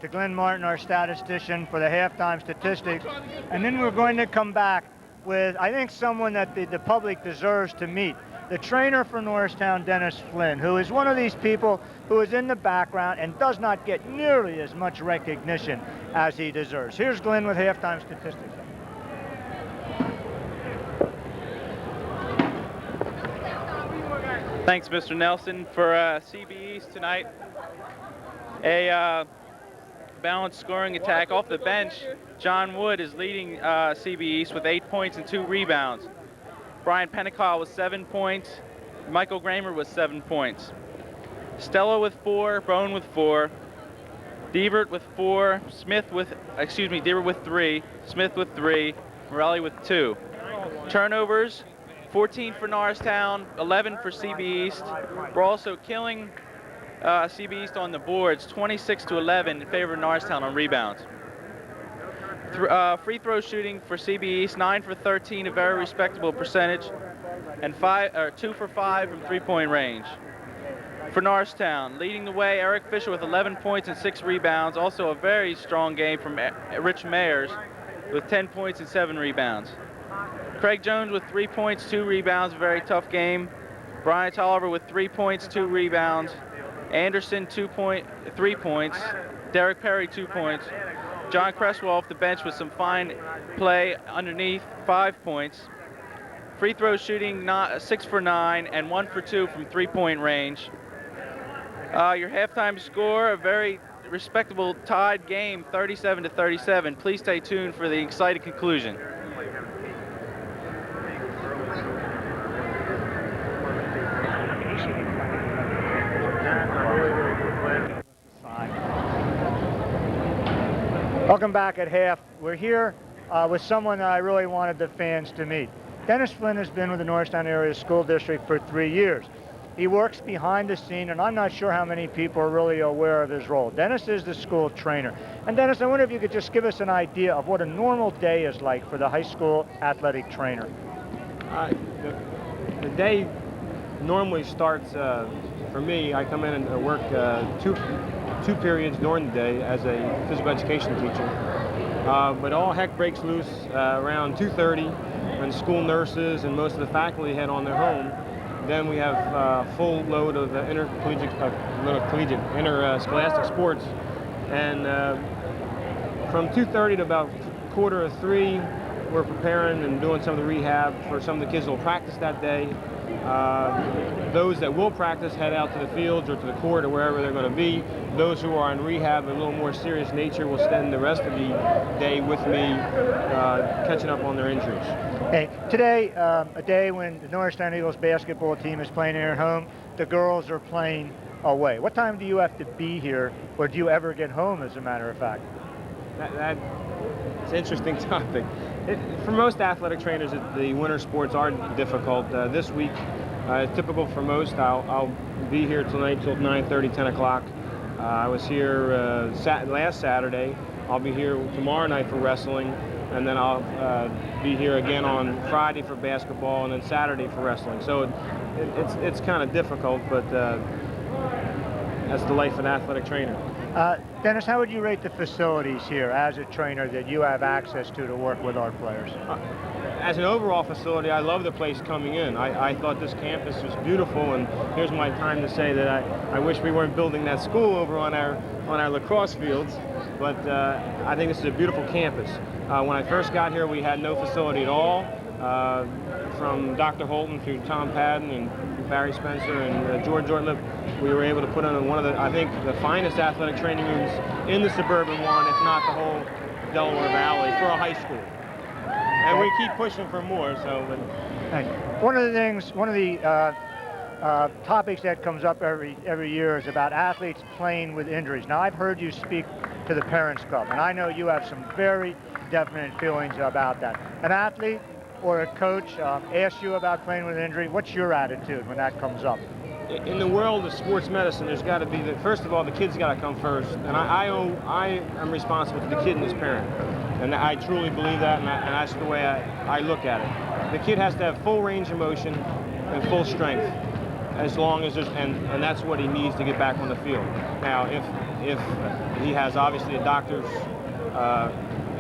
to Glenn Martin, our statistician, for the halftime statistics. And then we're going to come back with, I think, someone that the public deserves to meet. the trainer for Norristown, Dennis Flynn, who is one of these people who is in the background and does not get nearly as much recognition as he deserves. Here's Glenn with halftime statistics. Thanks, Mr. Nelson. For CB East tonight, a balanced scoring attack off the bench. John Wood is leading CB East with 8 points and 2 rebounds. Brian Pennicall with 7 points. Michael Gramer with 7 points. Stella with 4, Bone with 4, Steibert with 4, Steibert with 3, Smith with 3, Morelli with 2. Turnovers, 14 for Norristown, 11 for CB East. We're also killing CB East on the boards, 26-11 in favor of Norristown on rebounds. Free throw shooting for CB East, 9 for 13, a very respectable percentage, and 2 for 5 from three-point range. For Norristown, leading the way, Eric Fisher with 11 points and 6 rebounds. Also a very strong game from Rich Mayers with 10 points and 7 rebounds. Craig Jones with 3 points, 2 rebounds, a very tough game. Brian Tolliver with 3 points, 2 rebounds. Anderson 3 points. Derrick Perry 2 points. John Cresswell off the bench with some fine play underneath, 5 points. Free throw shooting 6 for 9 and 1 for 2 from three-point range. Your halftime score, a very respectable tied game, 37-37. Please stay tuned for the exciting conclusion. Welcome back at half. We're here with someone that I really wanted the fans to meet. Dennis Flynn has been with the Norristown Area School District for 3 years. He works behind the scene, and I'm not sure how many people are really aware of his role. Dennis is the school trainer. And Dennis, I wonder if you could just give us an idea of what a normal day is like for the high school athletic trainer. The day normally starts, for me, I come in and work two periods during the day as a physical education teacher. But all heck breaks loose around 2:30 when school nurses and most of the faculty head on their home. Then we have a full load of interscholastic sports. And from 2:30 to about 2:45, we're preparing and doing some of the rehab for some of the kids who will practice that day. Those that will practice head out to the fields or to the court or wherever they're going to be. Those who are in rehab, a little more serious nature, will spend the rest of the day with me catching up on their injuries. Hey, today, a day when the Norristown Eagles basketball team is playing here at home, the girls are playing away. What time do you have to be here, or do you ever get home, as a matter of fact? It's an interesting topic. For most athletic trainers, the winter sports are difficult. This week, typical for most, I'll be here tonight till 9:30, 10 o'clock. I was here last Saturday. I'll be here tomorrow night for wrestling, and then I'll be here again on Friday for basketball, and then Saturday for wrestling. So it's kind of difficult, but that's the life of an athletic trainer. Dennis, how would you rate the facilities here as a trainer that you have access to work with our players? As an overall facility, I love the place coming in. I thought this campus was beautiful, and here's my time to say that I wish we weren't building that school over on our lacrosse fields, but I think this is a beautiful campus. When I first got here, we had no facility at all. From Dr. Holton through Tom Padden and Barry Spencer and George Ortlip, we were able to put on one of the, I think, the finest athletic training rooms in the suburban one, if not the whole Delaware Valley, for a high school. And we keep pushing for more. So, one of the topics that comes up every year is about athletes playing with injuries. Now, I've heard you speak to the Parents Club, and I know you have some very definite feelings about that. An athlete or a coach asks you about playing with injury, what's your attitude when that comes up? In the world of sports medicine, there's got to be, first of all, the kid's got to come first. And I am responsible for the kid and his parent. And I truly believe that, and that's the way I look at it. The kid has to have full range of motion and full strength, as long as there's, and that's what he needs to get back on the field. Now, if he has obviously a doctor's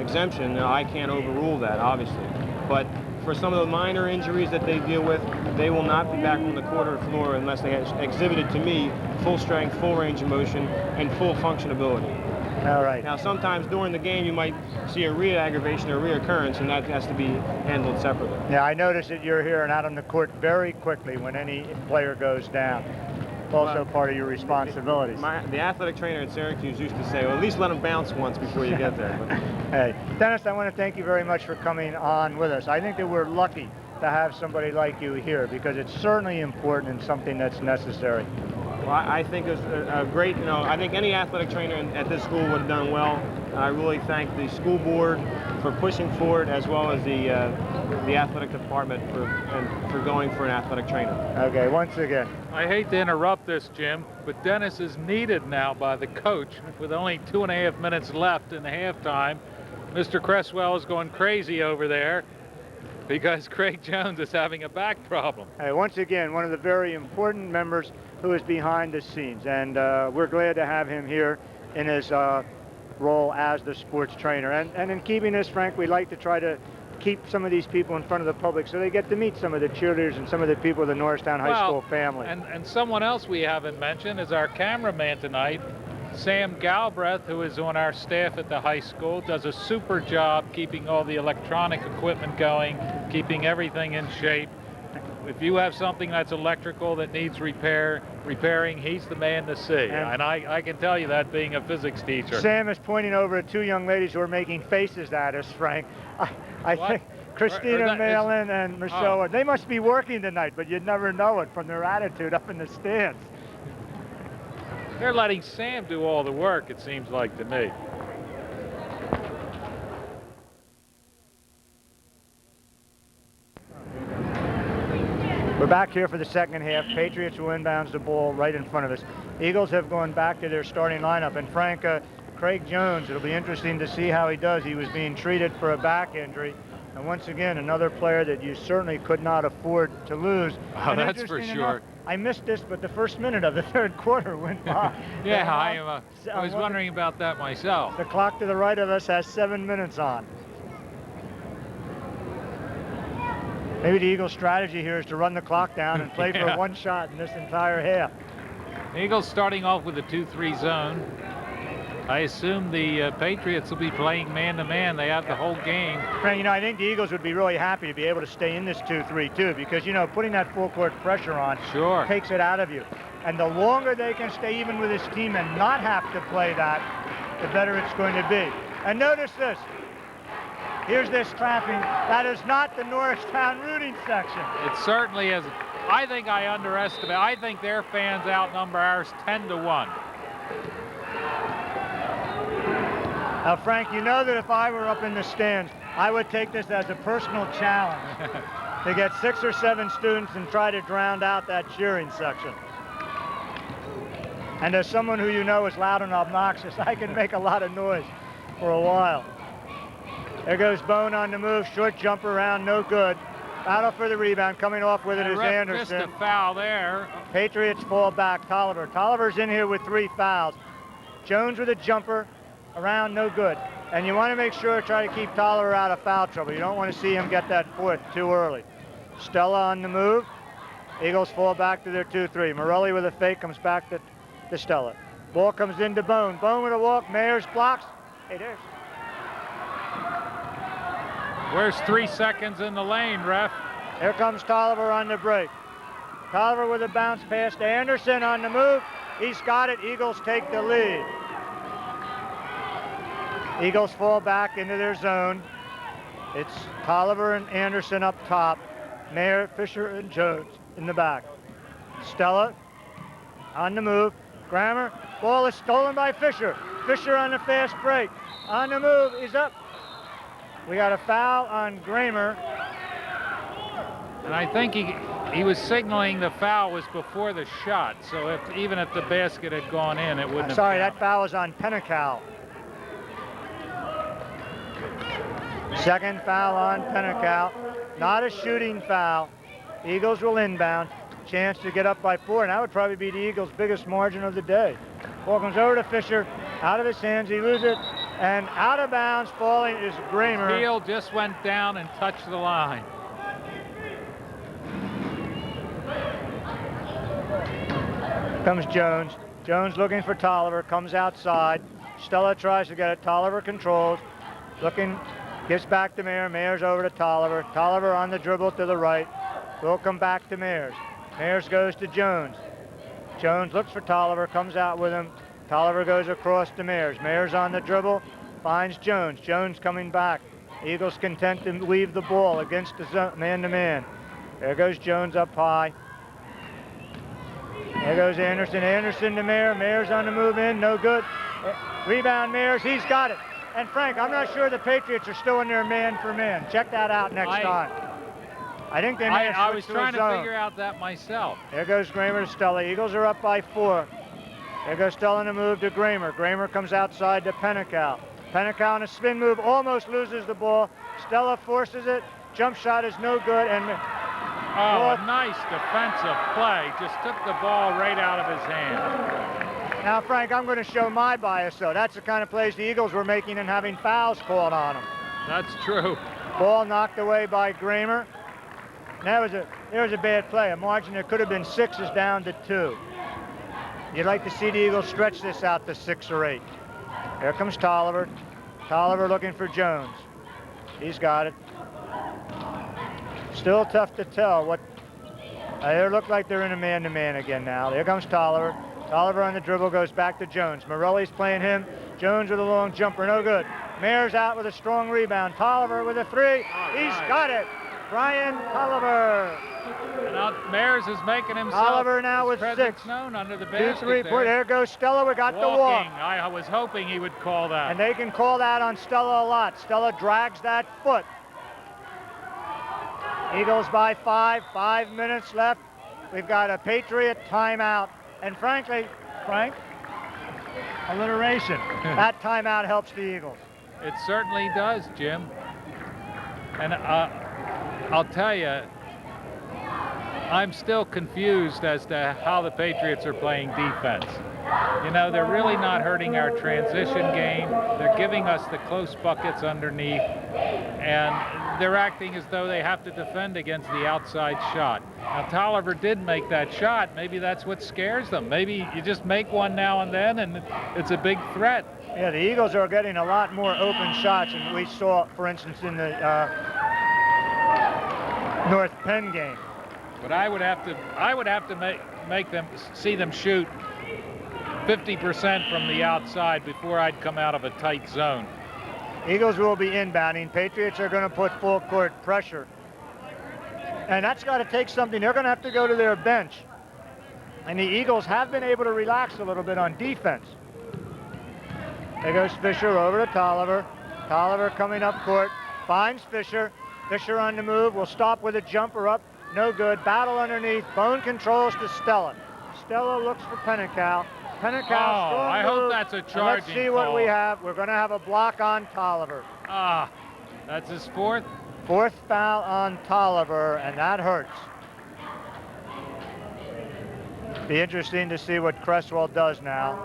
exemption, I can't overrule that, obviously. But for some of the minor injuries that they deal with, they will not be back on the court or floor unless they have exhibited to me full strength, full range of motion, and full functionability. All right. Now, sometimes during the game, you might see a re-aggravation or reoccurrence, and that has to be handled separately. Yeah, I noticed that you're here and out on the court very quickly when any player goes down. Also part of your responsibilities. The athletic trainer at Syracuse used to say, well, at least let them bounce once before you get there. But. Hey, Dennis, I want to thank you very much for coming on with us. I think that we're lucky to have somebody like you here because it's certainly important and something that's necessary. Well, I think it's a great, I think any athletic trainer at this school would have done well. I really thank the school board for pushing forward, as well as the athletic department for going for an athletic trainer. Okay, once again. I hate to interrupt this, Jim, but Dennis is needed now by the coach with only 2.5 minutes left in the halftime. Mr. Cresswell is going crazy over there because Craig Jones is having a back problem. Hey, once again, one of the very important members who is behind the scenes, and we're glad to have him here in his role as the sports trainer. And in keeping this, Frank, we like to try to keep some of these people in front of the public so they get to meet some of the cheerleaders and some of the people of the Norristown High School family. And someone else we haven't mentioned is our cameraman tonight, Sam Galbraith, who is on our staff at the high school, does a super job keeping all the electronic equipment going, keeping everything in shape. If you have something that's electrical that needs repairing, he's the man to see. And I can tell you that being a physics teacher. Sam is pointing over at two young ladies who are making faces at us, Frank. I think Christina Malin and Michelle, they must be working tonight, but you'd never know it from their attitude up in the stands. They're letting Sam do all the work, it seems like to me. We're back here for the second half. Patriots will inbounds the ball right in front of us. Eagles have gone back to their starting lineup. And Frank, Craig Jones, it'll be interesting to see how he does. He was being treated for a back injury. And once again, another player that you certainly could not afford to lose. Oh, that's for sure. Enough, I missed this, but the first minute of the third quarter went by. Yeah, I was wondering about that myself. The clock to the right of us has 7 minutes on. Maybe the Eagles' strategy here is to run the clock down and play for one shot in this entire half. Eagles starting off with a 2-3 zone. I assume the Patriots will be playing man-to-man. They have the whole game. Frank, I think the Eagles would be really happy to be able to stay in this 2-3 too, because, putting that full court pressure on takes it out of you. And the longer they can stay even with this team and not have to play that, the better it's going to be. And notice this. Here's this clapping. That is not the Norristown rooting section. It certainly is. I think I underestimate. I think their fans outnumber ours 10-1. Now, Frank, you know that if I were up in the stands, I would take this as a personal challenge to get 6 or 7 students and try to drown out that cheering section. And as someone who you know is loud and obnoxious, I can make a lot of noise for a while. There goes Bone on the move, short jumper around, no good. Battle for the rebound, coming off with it is Anderson. Missed a foul there. Patriots fall back, Tolliver. Tolliver's in here with 3 fouls. Jones with a jumper, around, no good. And you want to make sure, try to keep Tolliver out of foul trouble. You don't want to see him get that 4th too early. Stella on the move. Eagles fall back to their 2-3. Morelli with a fake comes back to Stella. Ball comes into Bone. Bone with a walk, Mayers blocks. Hey, there's. Where's 3 seconds in the lane, ref? Here comes Tolliver on the break. Tolliver with a bounce pass to Anderson on the move. He's got it. Eagles take the lead. Eagles fall back into their zone. It's Tolliver and Anderson up top. Mayer, Fisher, and Jones in the back. Stella on the move. Grammer. Ball is stolen by Fisher. Fisher on the fast break. On the move. He's up. We got a foul on Grammer. And I think he was signaling the foul was before the shot. So even if the basket had gone in, it wouldn't have Sorry, counted. that foul was on Pennacal. Second foul on Pennacal. Not a shooting foul. Eagles will inbound. Chance to get up by 4, and that would probably be the Eagles' biggest margin of the day. Ball comes over to Fisher. Out of his hands, he loses it. And out of bounds, falling is Grammer. Heel just went down and touched the line. Comes Jones. Jones looking for Tolliver, comes outside. Stella tries to get it. Tolliver controls. Looking, gives back to Mayer. Mayer's over to Tolliver. Tolliver on the dribble to the right. Will come back to Mayers. Mayers goes to Jones. Jones looks for Tolliver, comes out with him. Tolliver goes across to Mayers. Mayers on the dribble, finds Jones. Jones coming back. Eagles content to leave the ball against the man-to-man. There goes Jones up high. There goes Anderson. Anderson to Mayer. Mayer's on the move in. No good. Rebound Mayers. He's got it. And Frank, I'm not sure the Patriots are still in their man for man. Check that out next time. I think they may have I was switched to a trying to zone. figure out that myself. There goes Gramer to Stella. Eagles are up by 4. There goes Stella in a move to Gramer. Gramer comes outside to Pennicow. Pennicow in a spin move almost loses the ball. Stella forces it. Jump shot is no good. And a nice defensive play. Just took the ball right out of his hand. Now, Frank, I'm going to show my bias, though. That's the kind of plays the Eagles were making and having fouls called on them. That's true. Ball knocked away by Gramer. There was a bad play. A margin that could have been 6 is down to 2. You'd like to see the Eagles stretch this out to 6 or 8. Here comes Tolliver. Tolliver looking for Jones. He's got it. Still tough to tell what. They look like they're in a man-to-man again now. There comes Tolliver. Tolliver on the dribble goes back to Jones. Morelli's playing him. Jones with a long jumper, no good. Mayer's out with a strong rebound. Tolliver with a 3. He's got it. Brian Tolliver. Now Mayers is making himself Tolliver now with 6. known under the 2, basket 3, 4. There goes Stella. We got the walk. I was hoping he would call that. And they can call that on Stella a lot. Stella drags that foot. Eagles by 5. 5 minutes left. We've got a Patriot timeout. And frankly, Frank, alliteration. That timeout helps the Eagles. It certainly does, Jim. And I'll tell you, I'm still confused as to how the Patriots are playing defense. You know, they're really not hurting our transition game. They're giving us the close buckets underneath, and they're acting as though they have to defend against the outside shot. Now, Tolliver did make that shot. Maybe that's what scares them. Maybe you just make one now and then, and it's a big threat. Yeah, the Eagles are getting a lot more open shots than we saw, for instance, in the North Penn game. But I would have to make them see them shoot 50% from the outside before I'd come out of a tight zone. Eagles will be inbounding. Patriots are going to put full court pressure. And that's got to take something. They're going to have to go to their bench. And the Eagles have been able to relax a little bit on defense. There goes Fisher over to Tolliver. Tolliver coming up court. Finds Fisher. Fisher on the move. Will stop with a jumper up. No good. Battle underneath. Bone controls to Stella. Stella looks for Pennicow. Pennicow, strong I move. hope that's a charging Let's see what call. we have. We're going to have a block on Tolliver. That's his 4th? 4th foul on Tolliver, and that hurts. Be interesting to see what Cresswell does now.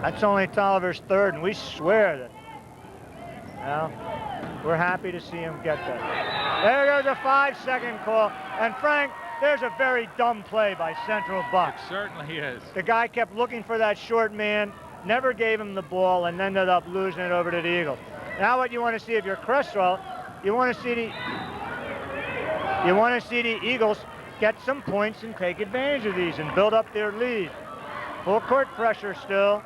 That's only Tolliver's 3rd, and we swear that. Well, we're happy to see him get that. There goes a 5-second call. And Frank, there's a very dumb play by Central Bucks. It certainly is. The guy kept looking for that short man, never gave him the ball, and ended up losing it over to the Eagles. Now what you want to see if you're Cresswell, you want to see the Eagles get some points and take advantage of these and build up their lead. Full court pressure still.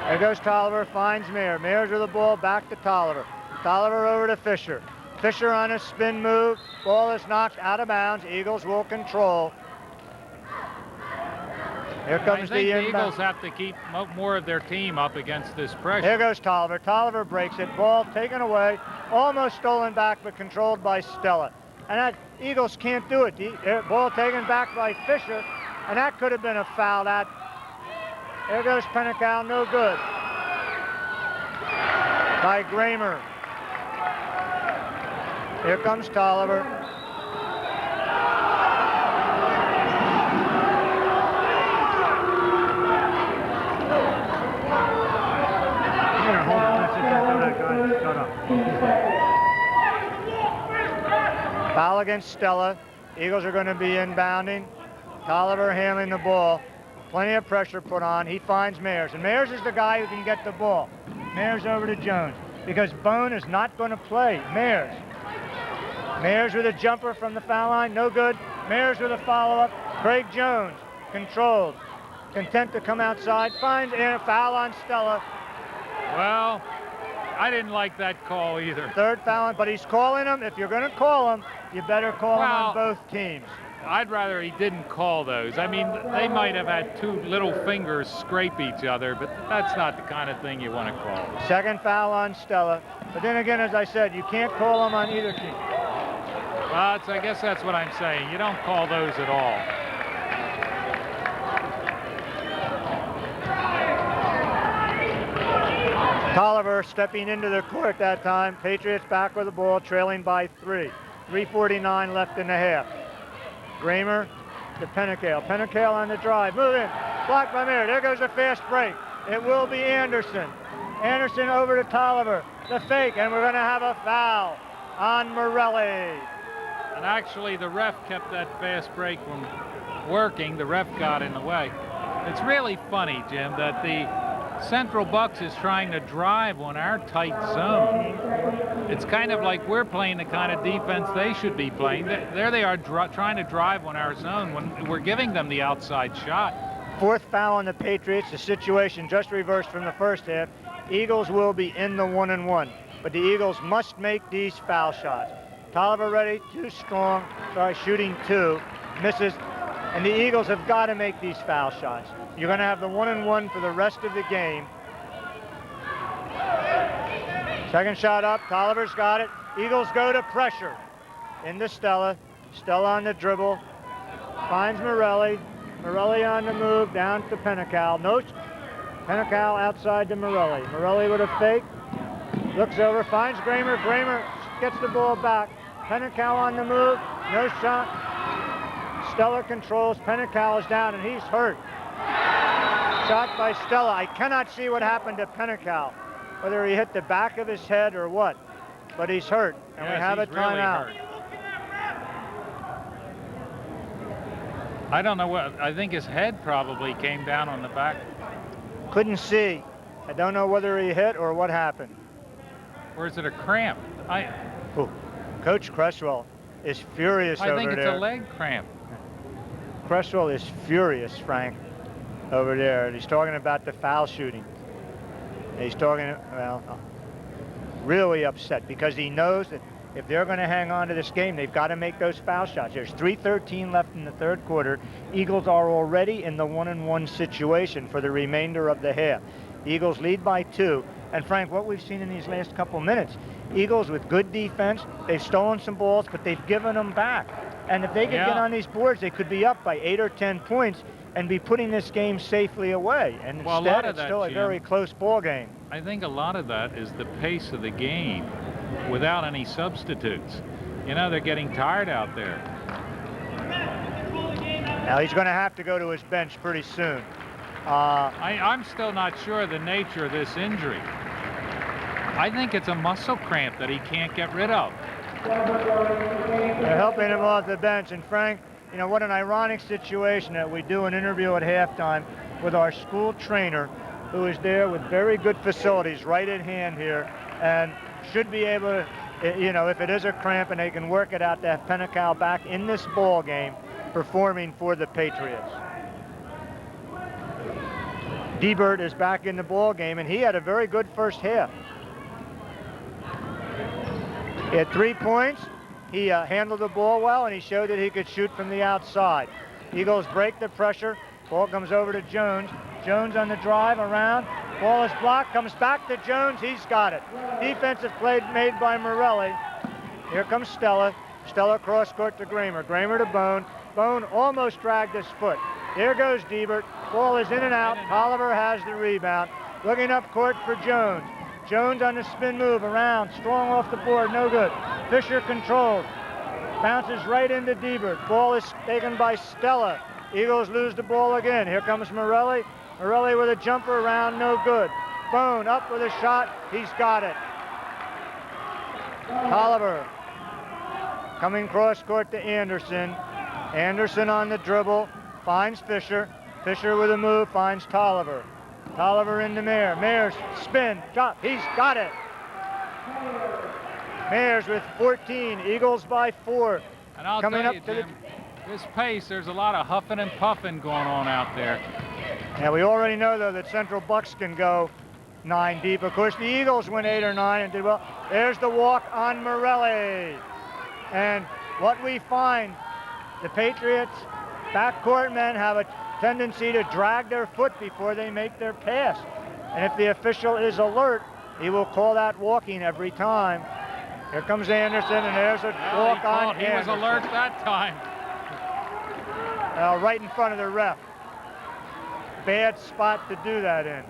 There goes Tolliver, finds Mayer. Mayer's with the ball, back to Tolliver. Tolliver over to Fisher. Fisher on a spin move. Ball is knocked out of bounds. Eagles will control. Here comes the inbound. Eagles have to keep more of their team up against this pressure. Here goes Tolliver. Tolliver breaks it. Ball taken away. Almost stolen back, but controlled by Stella. And that Eagles can't do it. Ball taken back by Fisher, and that could have been a foul. There goes Pennicow, no good. By Gramer. Here comes Tolliver. Here, hold on. Shut up. Foul against Stella. Eagles are going to be inbounding. Tolliver handling the ball. Plenty of pressure put on. He finds Mayers, and Mayers is the guy who can get the ball. Mayers over to Jones, because Bone is not going to play. Mayers with a jumper from the foul line, no good. Mayers with a follow-up. Craig Jones, controlled, content to come outside, finds a foul on Stella. Well, I didn't like that call either. Third foul, but he's calling him. If you're going to call him, you better call him on both teams. I'd rather he didn't call those. I mean, they might have had two little fingers scrape each other, but that's not the kind of thing you want to call. Second foul on Stella. But then again, as I said, you can't call them on either team. Well, I guess that's what I'm saying. You don't call those at all. Tolliver stepping into the court that time. Patriots back with the ball, trailing by 3. 3:49 left in the half. Gramer to Pennicale. Pennicale on the drive. Move in. Blocked by Mayer. There goes a fast break. It will be Anderson. Anderson over to Tolliver. The fake, and we're going to have a foul on Morelli. And actually, the ref kept that fast break from working. The ref got in the way. It's really funny, Jim, that the Central Bucks is trying to drive on our tight zone. It's kind of like we're playing the kind of defense they should be playing. There they are trying to drive on our zone when we're giving them the outside shot. Fourth foul on the Patriots. The situation just reversed from the first half. Eagles will be in the 1-and-1, but the Eagles must make these foul shots. Tolliver ready, too strong. Shooting 2, misses. And the Eagles have got to make these foul shots. You're going to have the 1-and-1 for the rest of the game. Second shot up, Tolliver's got it. Eagles go to pressure into Stella. Stella on the dribble, finds Morelli. Morelli on the move, down to Pennicale. No, Pennicale outside to Morelli. Morelli with a fake, looks over, finds Gramer. Gramer gets the ball back. Pennicale on the move, no shot. Stella controls, Pennicale is down, and he's hurt. Shot by Stella. I cannot see what happened to Pennicale, whether he hit the back of his head or what, but he's hurt, and we have a timeout. Really I don't know what, I think his head probably came down on the back. Couldn't see. I don't know whether he hit or what happened. Or is it a cramp? Coach Cresswell is furious over there. I think it's a leg cramp. Cresswell is furious, Frank, over there. He's talking about the foul shooting. He's talking, well, really upset because he knows that if they're going to hang on to this game, they've got to make those foul shots. There's 3:13 left in the third quarter. Eagles are already in the 1-and-1 situation for the remainder of the half. Eagles lead by 2. And Frank, what we've seen in these last couple minutes, Eagles with good defense, they've stolen some balls, but they've given them back. And if they could get on these boards, they could be up by 8 or 10 points and be putting this game safely away. And instead, it's still a very close ball game. I think a lot of that is the pace of the game without any substitutes. You know, they're getting tired out there. Now he's going to have to go to his bench pretty soon. I'm still not sure of the nature of this injury. I think it's a muscle cramp that he can't get rid of. They're helping him off the bench. And Frank, you know, what an ironic situation that we do an interview at halftime with our school trainer, who is there with very good facilities right at hand here, and should be able to, you know, if it is a cramp and they can work it out, to have Pennicale back in this ball game performing for the Patriots. Steibert is back in the ball game, and he had a very good first half. He had 3 points. He handled the ball well, and he showed that he could shoot from the outside. Eagles break the pressure. Ball comes over to Jones. Jones on the drive around. Ball is blocked. Comes back to Jones. He's got it. Defensive play made by Morelli. Here comes Stella. Stella cross court to Gramer. Gramer to Bone. Bone almost dragged his foot. There goes Steibert. Ball is in and out. Tolliver has the rebound. Looking up court for Jones. Jones on the spin move around. Strong off the board. No good. Fisher controlled. Bounces right into Steibert. Ball is taken by Stella. Eagles lose the ball again. Here comes Morelli. Morelli with a jumper around. No good. Bone up with a shot. He's got it. Tolliver coming cross court to Anderson. Anderson on the dribble, finds Fisher. Fisher with a move, finds Tolliver. Tolliver into Mayer. Mayer's spin, drop, he's got it. Mayer's with 14, Eagles by 4. And I'll Coming tell up you, to Jim, this pace, there's a lot of huffing and puffing going on out there. Yeah, we already know, though, that Central Bucks can go 9 deep. Of course, the Eagles went 8 or 9 and did well. There's the walk on Morelli. And what we find, the Patriots backcourt men have a tendency to drag their foot before they make their pass. And if the official is alert, he will call that walking every time. Here comes Anderson, and there's a walk on Anderson. He was alert that time. Right in front of the ref. Bad spot to do that in.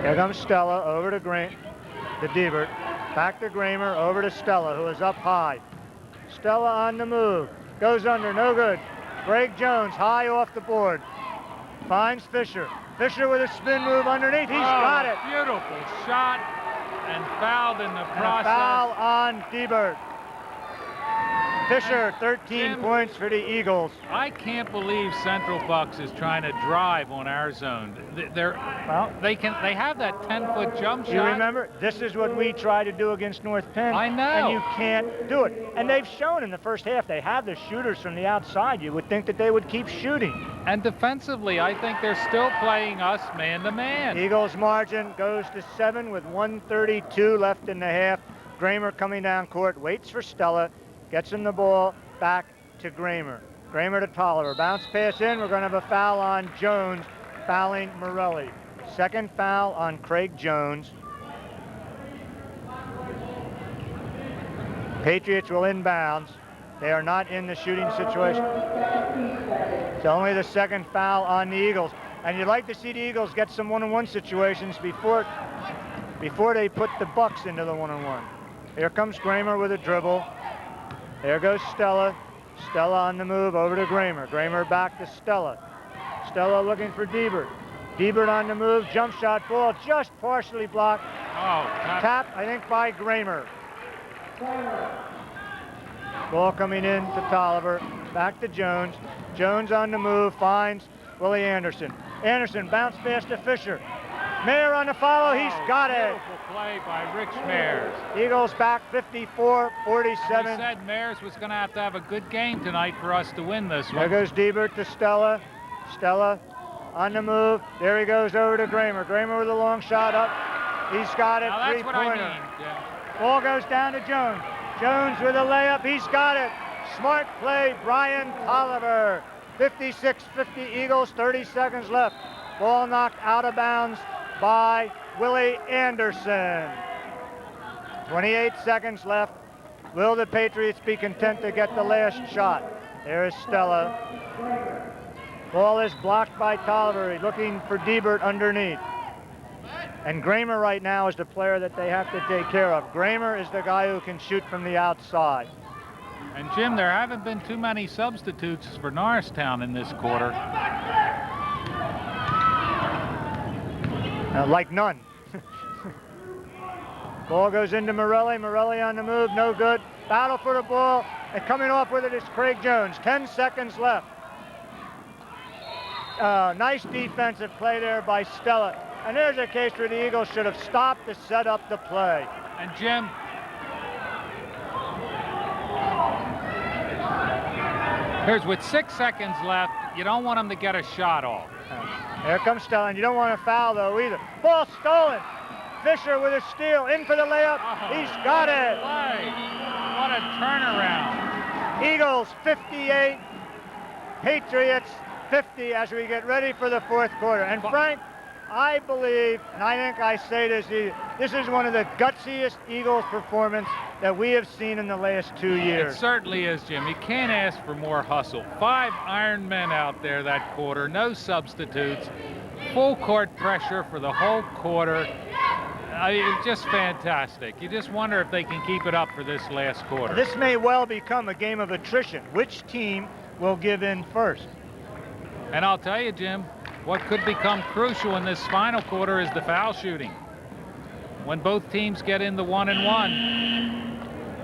Here comes Stella, over to Steibert. Back to Gramer, over to Stella, who is up high. Stella on the move. Goes under, no good. Greg Jones, high off the board. Finds Fisher. Fisher with a spin move underneath. He's got it. Beautiful shot, and fouled in the process. A foul on Steibert. Fisher, 13 points for the Eagles. I can't believe Central Bucks is trying to drive on our zone. They have that 10-foot jump shot. You remember, this is what we try to do against North Penn. I know. And you can't do it. And they've shown in the first half they have the shooters from the outside. You would think that they would keep shooting. And defensively, I think they're still playing us man-to-man. Eagles margin goes to 7 with 1:32 left in the half. Gramer coming down court, waits for Stella. Gets him the ball, back to Gramer. Gramer to Tolliver. Bounce pass in. We're going to have a foul on Jones, fouling Morelli. Second foul on Craig Jones. Patriots will inbounds. They are not in the shooting situation. It's only the second foul on the Eagles. And you'd like to see the Eagles get some one-on-one situations before they put the Bucks into the one-on-one. Here comes Gramer with a dribble. There goes Stella. Stella on the move, over to Gramer. Gramer back to Stella. Stella looking for Steibert. Steibert on the move, jump shot ball, just partially blocked. Tap, I think, by Gramer. Ball coming in to Tolliver. Back to Jones. Jones on the move, finds Willie Anderson. Anderson bounce pass to Fisher. Mayer on the follow, he's got it. Beautiful play by Rich Mayers. Eagles back 54-47. We said Mayers was going to have a good game tonight for us to win this one. There goes Steibert to Stella. Stella on the move. There he goes over to Gramer. Gramer with a long shot up. He's got it, now that's what I three-pointer. mean. Yeah. Ball goes down to Jones. Jones with a layup, he's got it. Smart play, Brian Tolliver. 56-50 Eagles, 30 seconds left. Ball knocked out of bounds by Willie Anderson. 28 seconds left. Will the Patriots be content to get the last shot? There is Stella. Ball is blocked by Tolliver. He's looking for Steibert underneath. And Gramer right now is the player that they have to take care of. Gramer is the guy who can shoot from the outside. And Jim, there haven't been too many substitutes for Norristown in this quarter. Like none. Ball goes into Morelli. Morelli on the move, no good. Battle for the ball, and coming off with it is Craig Jones. 10 seconds left. Nice defensive play there by Stella. And there's a case where the Eagles should have stopped to set up the play. And Jim, here's with 6 seconds left, you don't want them to get a shot off. Here comes Stella, and you don't want to foul though either. Ball stolen. Fisher with a steal, in for the layup. He's got it. Play. What a turnaround. Eagles 58, Patriots 50 as we get ready for the fourth quarter. And Frank, I believe, and I think I say this is one of the gutsiest Eagles performance that we have seen in the last 2 years. It certainly is, Jim. You can't ask for more hustle. 5 iron men out there that quarter, no substitutes, full court pressure for the whole quarter. It's just fantastic. You just wonder if they can keep it up for this last quarter. This may well become a game of attrition. Which team will give in first? And I'll tell you, Jim, what could become crucial in this final quarter is the foul shooting. when both teams get in the 1-and-1.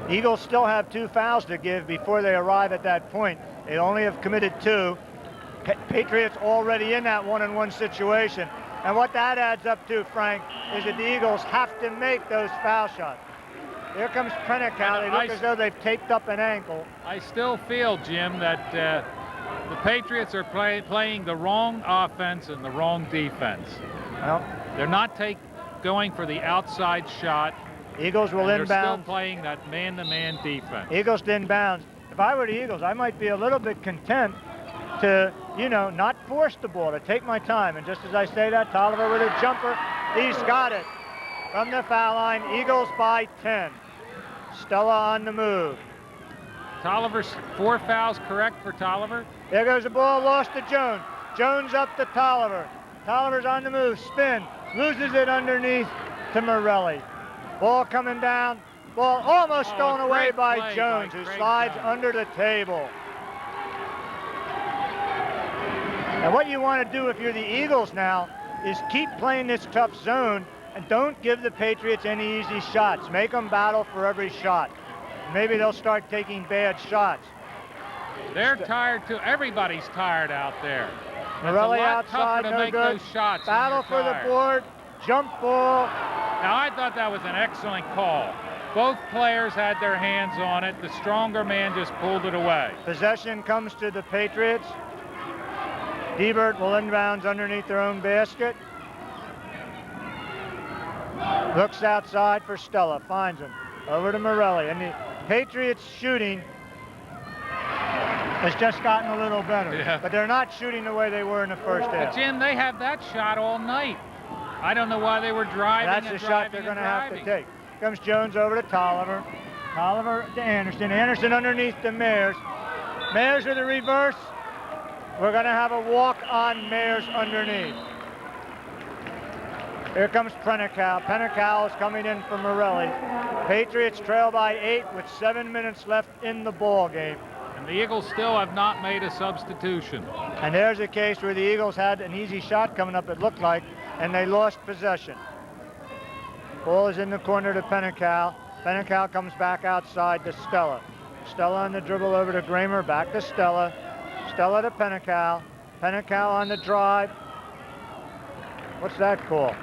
Eagles still have 2 fouls to give before they arrive at that point. They only have committed 2. Patriots already in that 1-and-1 situation. And what that adds up to, Frank, is that the Eagles have to make those foul shots. Here comes Prenical. They look as though they've taped up an ankle. I still feel, Jim, that the Patriots are playing the wrong offense and the wrong defense. Well, they're not going for the outside shot. Eagles will inbound. They're still playing that man-to-man defense. Eagles to inbounds. If I were the Eagles, I might be a little bit content to, you know, not force the ball, to take my time. And just as I say that, Tolliver with a jumper. He's got it. From the foul line, Eagles by 10. Stella on the move. Tolliver's 4 fouls correct for Tolliver. There goes the ball, lost to Jones. Jones up to Tolliver. Tolliver's on the move, spin, loses it underneath to Morelli. Ball coming down, ball almost stolen away by Jones, who slides under the table. And what you want to do if you're the Eagles now is keep playing this tough zone and don't give the Patriots any easy shots. Make them battle for every shot. Maybe they'll start taking bad shots. They're tired too. Everybody's tired out there. Morelli outside, no good. Battle for the board, jump ball. Now I thought that was an excellent call. Both players had their hands on it. The stronger man just pulled it away. Possession comes to the Patriots. Steibert will inbounds underneath their own basket. Looks outside for Stella, finds him. Over to Morelli, and the Patriots shooting has just gotten a little better, but they're not shooting the way they were in the first half. But Jim, they have that shot all night. I don't know why they were driving. That's the shot they're going to have to take. Comes Jones over to Tolliver. Tolliver to Anderson. Anderson underneath to Mayers. Mayers with a reverse. We're going to have a walk on Mayers underneath. Here comes Prenical. Prenical is coming in for Morelli. Patriots trail by 8 with 7 minutes left in the ball game. And the Eagles still have not made a substitution. And there's a case where the Eagles had an easy shot coming up, it looked like, and they lost possession. Ball is in the corner to Prenical. Prenical comes back outside to Stella. Stella on the dribble over to Gramer, back to Stella. Stella to Prenical. Prenical on the drive. What's that call?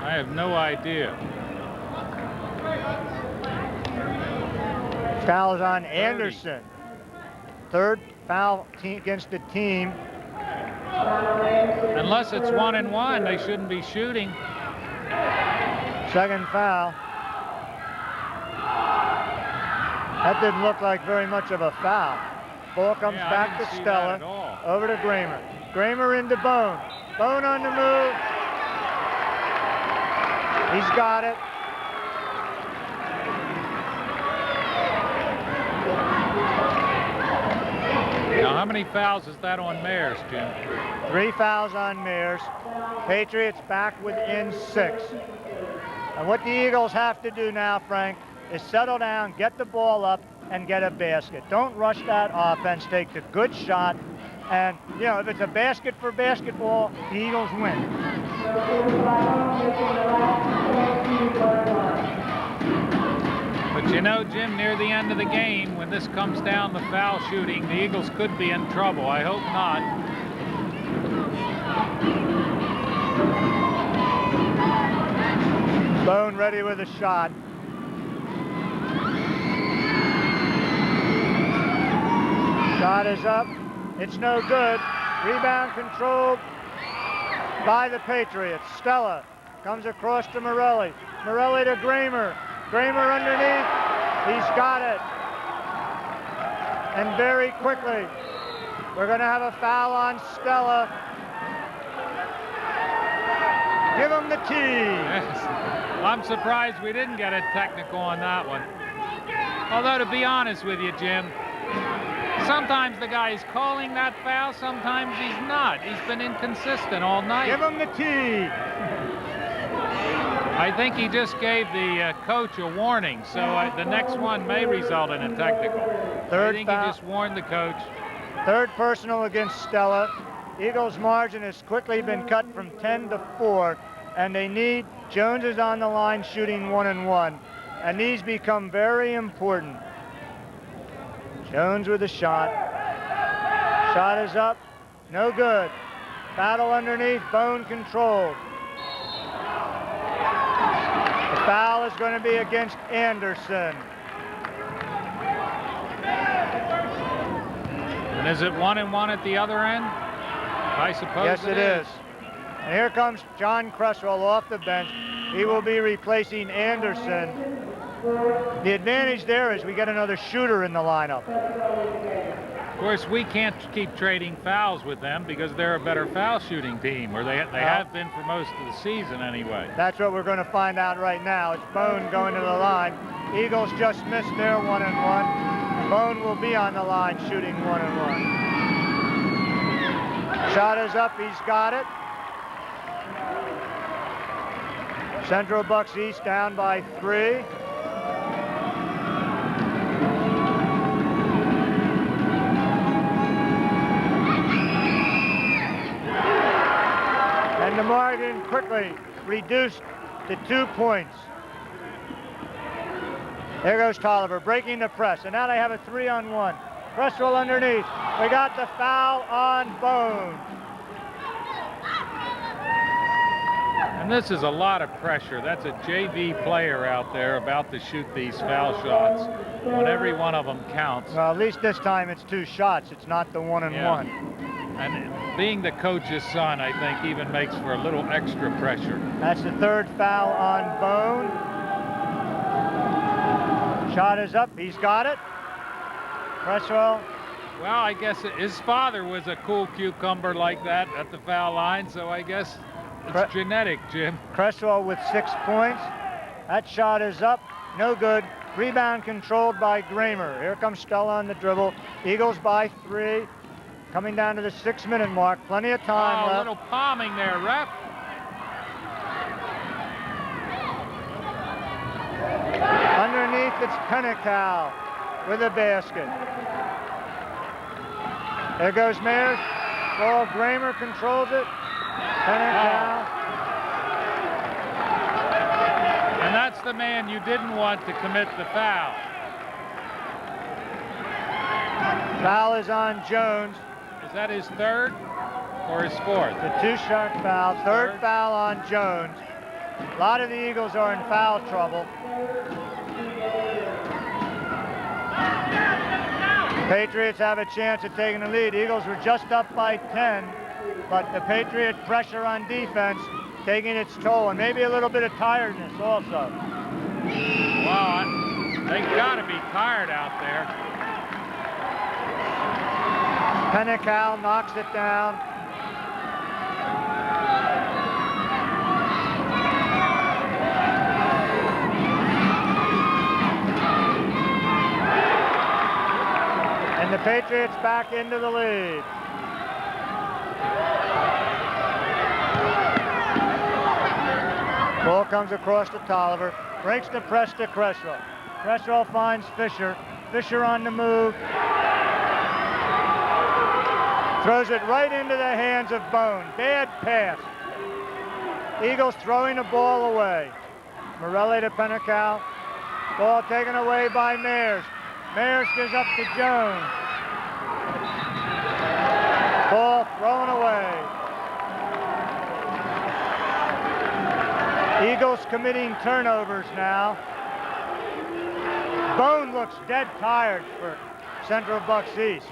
I have no idea. Foul is on Anderson. 3rd foul against the team. Unless it's 1-and-1, they shouldn't be shooting. 2nd foul. That didn't look like very much of a foul. Ball comes back to Stella. Over to Gramer. Gramer into Bone. Bone on the move. He's got it. Now, how many fouls is that on Mayers, Jim? 3 fouls on Mayers. Patriots back within 6. And what the Eagles have to do now, Frank, is settle down, get the ball up, and get a basket. Don't rush that offense. Take the good shot. And, you know, if it's a basket for basketball, the Eagles win. But you know, Jim, near the end of the game, when this comes down to foul shooting, the Eagles could be in trouble. I hope not. Bone ready with a shot. Shot is up. It's no good. Rebound controlled by the Patriots. Stella comes across to Morelli. Morelli to Gramer. Gramer underneath. He's got it. And very quickly, we're going to have a foul on Stella. Give him the tee. Yes. I'm surprised we didn't get a technical on that one. Although, to be honest with you, Jim, sometimes the guy is calling that foul, sometimes he's not. He's been inconsistent all night. Give him the tee. I think he just gave the coach a warning, so the next one may result in a technical. I think he just warned the coach. 3rd personal against Stella. Eagles' margin has quickly been cut from 10 to 4. and they need, Jones is on the line shooting 1-1, and these become very important. Jones with a shot. Shot is up, no good. Battle underneath, Bone controlled. The foul is going to be against Anderson. And is it 1-1 at the other end? I suppose Yes, it is. And here comes John Cresswell off the bench. He will be replacing Anderson. The advantage there is we get another shooter in the lineup. Of course, we can't keep trading fouls with them because they're a better foul shooting team, or they have been for most of the season anyway. That's what we're going to find out right now. It's Bone going to the line. Eagles just missed their 1-1. Bone will be on the line shooting 1-1. Shot is up, he's got it. Central Bucks East down by 3. And the margin quickly reduced to 2 points. There goes Tolliver breaking the press, and now they have a 3-on-1. Cresswell underneath. We got the foul on Bone. And this is a lot of pressure. That's a JV player out there about to shoot these foul shots when every one of them counts. Well, at least this time it's 2 shots. It's not the 1-on-1. Yeah. And being the coach's son, I think, even makes for a little extra pressure. That's the 3rd foul on Bone. Shot is up. He's got it. Cresswell. Well, I guess his father was a cool cucumber like that at the foul line, so I guess it's genetic, Jim. Cresswell with 6 points. That shot is up. No good. Rebound controlled by Gramer. Here comes Stella on the dribble. Eagles by 3. Coming down to the 6-minute mark. Plenty of time left. A little palming there, ref. Underneath, it's Pennicow with a basket. There goes Mayers. Ball, Gramer controls it. Pennicow. And that's the man you didn't want to commit the foul. Foul is on Jones. Is that his 3rd or his 4th? The 2-shot foul. 3rd foul on Jones. A lot of the Eagles are in foul trouble. Patriots have a chance at taking the lead. Eagles were just up by 10, but the Patriot pressure on defense taking its toll, and maybe a little bit of tiredness also. Well, they've got to be tired out there. Pennicow knocks it down. And the Patriots back into the lead. Ball comes across to Tolliver. Breaks the press to Cresswell. Cresswell finds Fisher. Fisher on the move. Throws it right into the hands of Bone. Bad pass. Eagles throwing the ball away. Morelli to Pennicow. Ball taken away by Mayers. Mayers gives up to Jones. Ball thrown away. Eagles committing turnovers now. Bone looks dead tired for Central Bucks East.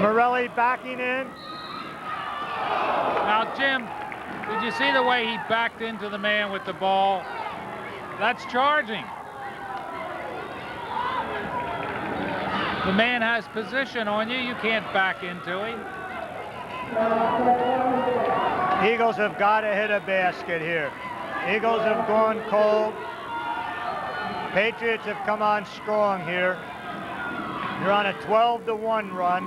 Morelli backing in. Now, Jim, did you see the way he backed into the man with the ball? That's charging. The man has position on you. You can't back into him. Eagles have got to hit a basket here. Eagles have gone cold. Patriots have come on strong here. You're on a 12-1 run.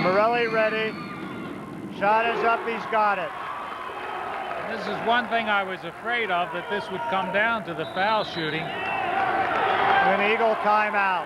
Morelli ready. Shot is up, he's got it. This is one thing I was afraid of, that this would come down to the foul shooting. An Eagle timeout.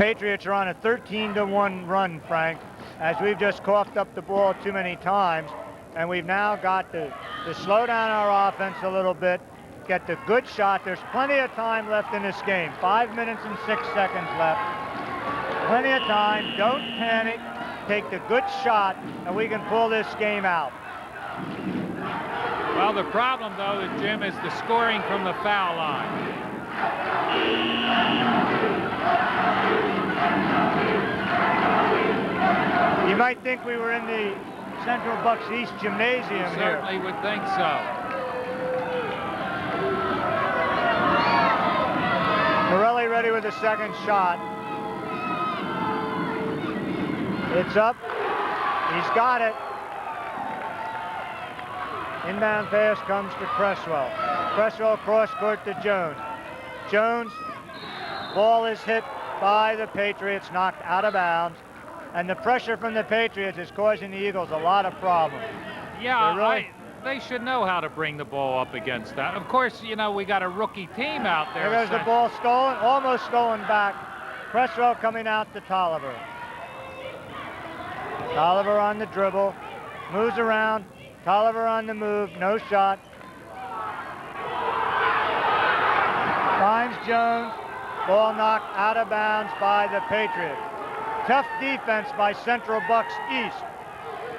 Patriots are on a 13-1 run, Frank, as we've just coughed up the ball too many times, and we've now got to slow down our offense a little bit, get the good shot. There's plenty of time left in this game. 5 minutes and 6 seconds left. Plenty of time. Don't panic. Take the good shot, and we can pull this game out. Well, the problem, though, Jim, is the scoring from the foul line. You might think we were in the Central Bucks East Gymnasium here. Certainly would think so. Morelli ready with the second shot. It's up. He's got it. Inbound pass comes to Cresswell. Cresswell cross court to Jones. Jones, ball is hit by the Patriots, knocked out of bounds. And the pressure from the Patriots is causing the Eagles a lot of problems. Yeah, they should know how to bring the ball up against that. Of course, you know, we got a rookie team out there. There goes the ball stolen, almost stolen back. Cresswell coming out to Tolliver. Tolliver on the dribble, moves around. Tolliver on the move, no shot. Finds Jones, ball knocked out of bounds by the Patriots. Tough defense by Central Bucks East.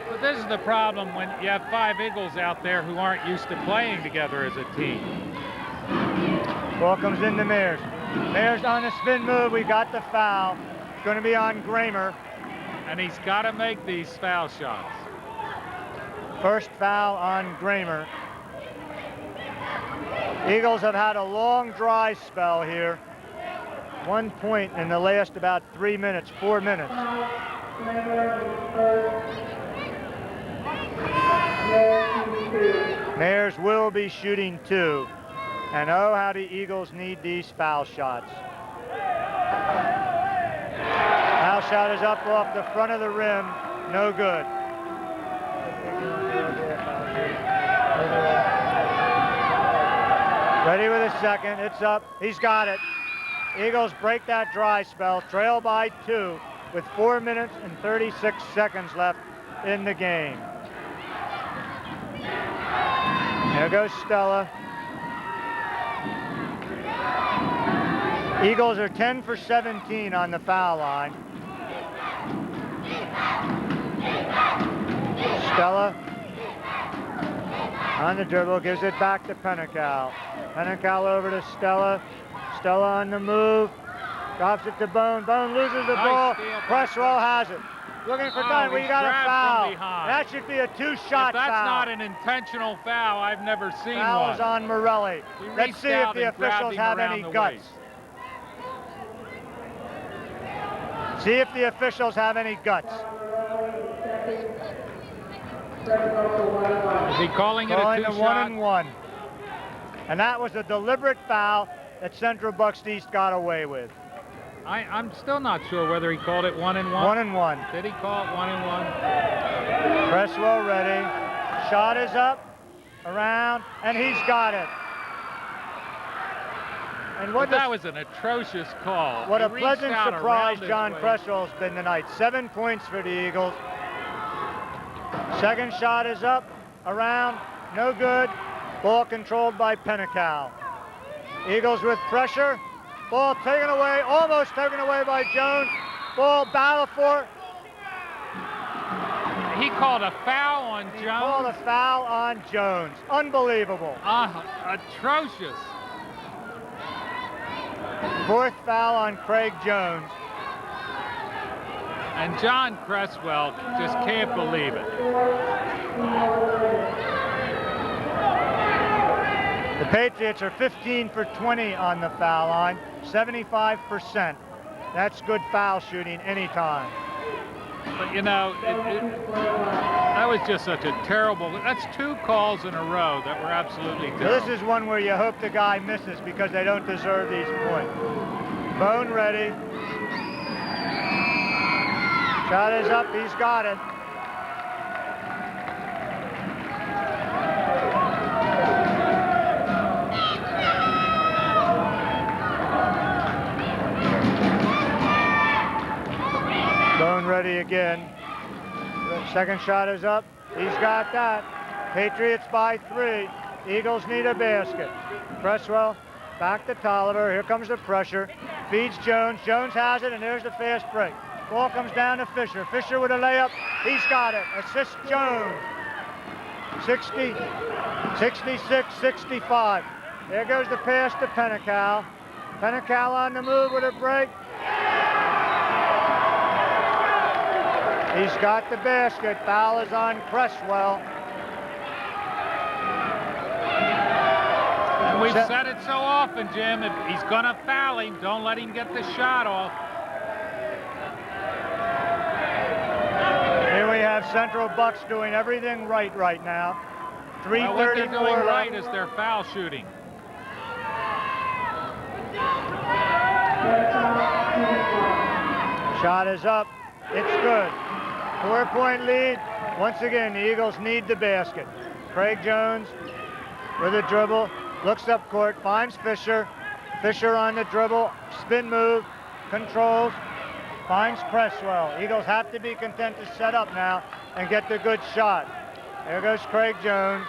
But this is the problem when you have 5 Eagles out there who aren't used to playing together as a team. Ball comes into Mayers. Mayers on the spin move, we got the foul. It's going to be on Gramer. And he's got to make these foul shots. First foul on Gramer. Eagles have had a long dry spell here. 1 point in the last about 3 minutes, 4 minutes. Mayers will be shooting 2. And oh, how the Eagles need these foul shots. Foul shot is up off the front of the rim, no good. Ready with a second, it's up, he's got it. Eagles break that dry spell, trail by 2 with 4 minutes and 36 seconds left in the game. There goes Stella. Eagles are 10 for 17 on the foul line. Stella on the dribble, gives it back to Pennecal. Pennecal over to Stella. Stella on the move, drops it to Bone. Bone loses the ball. Cresswell has it. Looking for time. We got a foul. That should be a 2-shot foul. If that's not an intentional foul, I've never seen one. Foul is on Morelli. Let's see if the officials have any guts. See if the officials have any guts. Is he calling it a 2-shot? 1-and-1. And that was a deliberate foul that Central Bucks East got away with. I'm still not sure whether he called it 1-and-1. 1-and-1. Did he call it 1-and-1? Cresswell ready. Shot is up, around, and he's got it. And that was an atrocious call. What a pleasant surprise John Cresswell's been tonight. 7 points for the Eagles. Second shot is up, around, no good. Ball controlled by Pennecal. Eagles with pressure. Ball taken away, almost taken away by Jones. Ball battle for. He called a foul on Jones. He called a foul on Jones. Unbelievable. Atrocious. Fourth foul on Craig Jones. And John Cresswell just can't believe it. The Patriots are 15 for 20 on the foul line, 75%. That's good foul shooting anytime. But you know, that was just such a terrible, that's 2 calls in a row that were absolutely terrible. So this is one where you hope the guy misses because they don't deserve these points. Bone ready. Shot is up, he's got it. ready again. The second shot is up. He's got that. Patriots by 3. Eagles need a basket. Cresswell back to Tolliver. Here comes the pressure. Feeds Jones. Jones has it, and there's the fast break. Ball comes down to Fisher. Fisher with a layup. He's got it. Assist Jones. 60, 66, 65. There goes the pass to Pennecal. Pennecal on the move with a break. He's got the basket. Foul is on Cresswell. And we've said it so often, Jim, if he's going to foul him, don't let him get the shot off. Here we have Central Bucks doing everything right now. 3:34 well, what they're doing left. right is their foul shooting. Shot is up. It's good. 4-point lead. Once again, the Eagles need the basket. Craig Jones with a dribble. Looks up court. Finds Fisher. Fisher on the dribble. Spin move. Controls. Finds Cresswell. Eagles have to be content to set up now and get the good shot. There goes Craig Jones.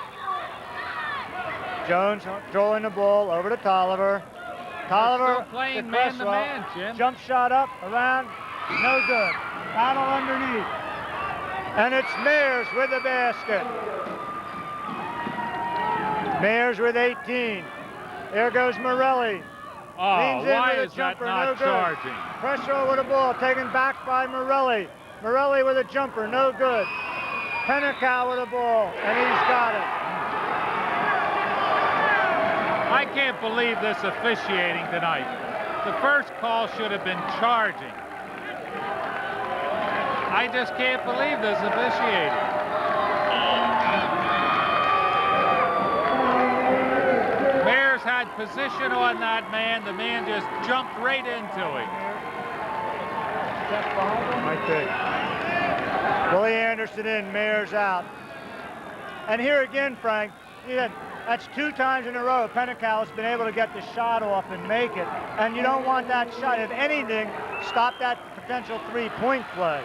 Jones throwing the ball over to Tolliver. Tolliver playing to man to Cresswell. man, Jim. Jump shot up, around, no good. Battle underneath. And it's Mears with the basket. Mears with 18. There goes Morelli. Oh, Leans in why with a is that jumper, not no good. charging? Cresswell with a ball, taken back by Morelli. Morelli with a jumper, no good. Pennecal with a ball, and he's got it. I can't believe this officiating tonight. The first call should have been charging. I just can't believe this officiating. Mears had position on that man. The man just jumped right into him. Might be. Willie Anderson in, Mears out. And here again, Frank, that's 2 times in a row Pennecal has been able to get the shot off and make it. And you don't want that shot. If anything, stop that potential 3-point play.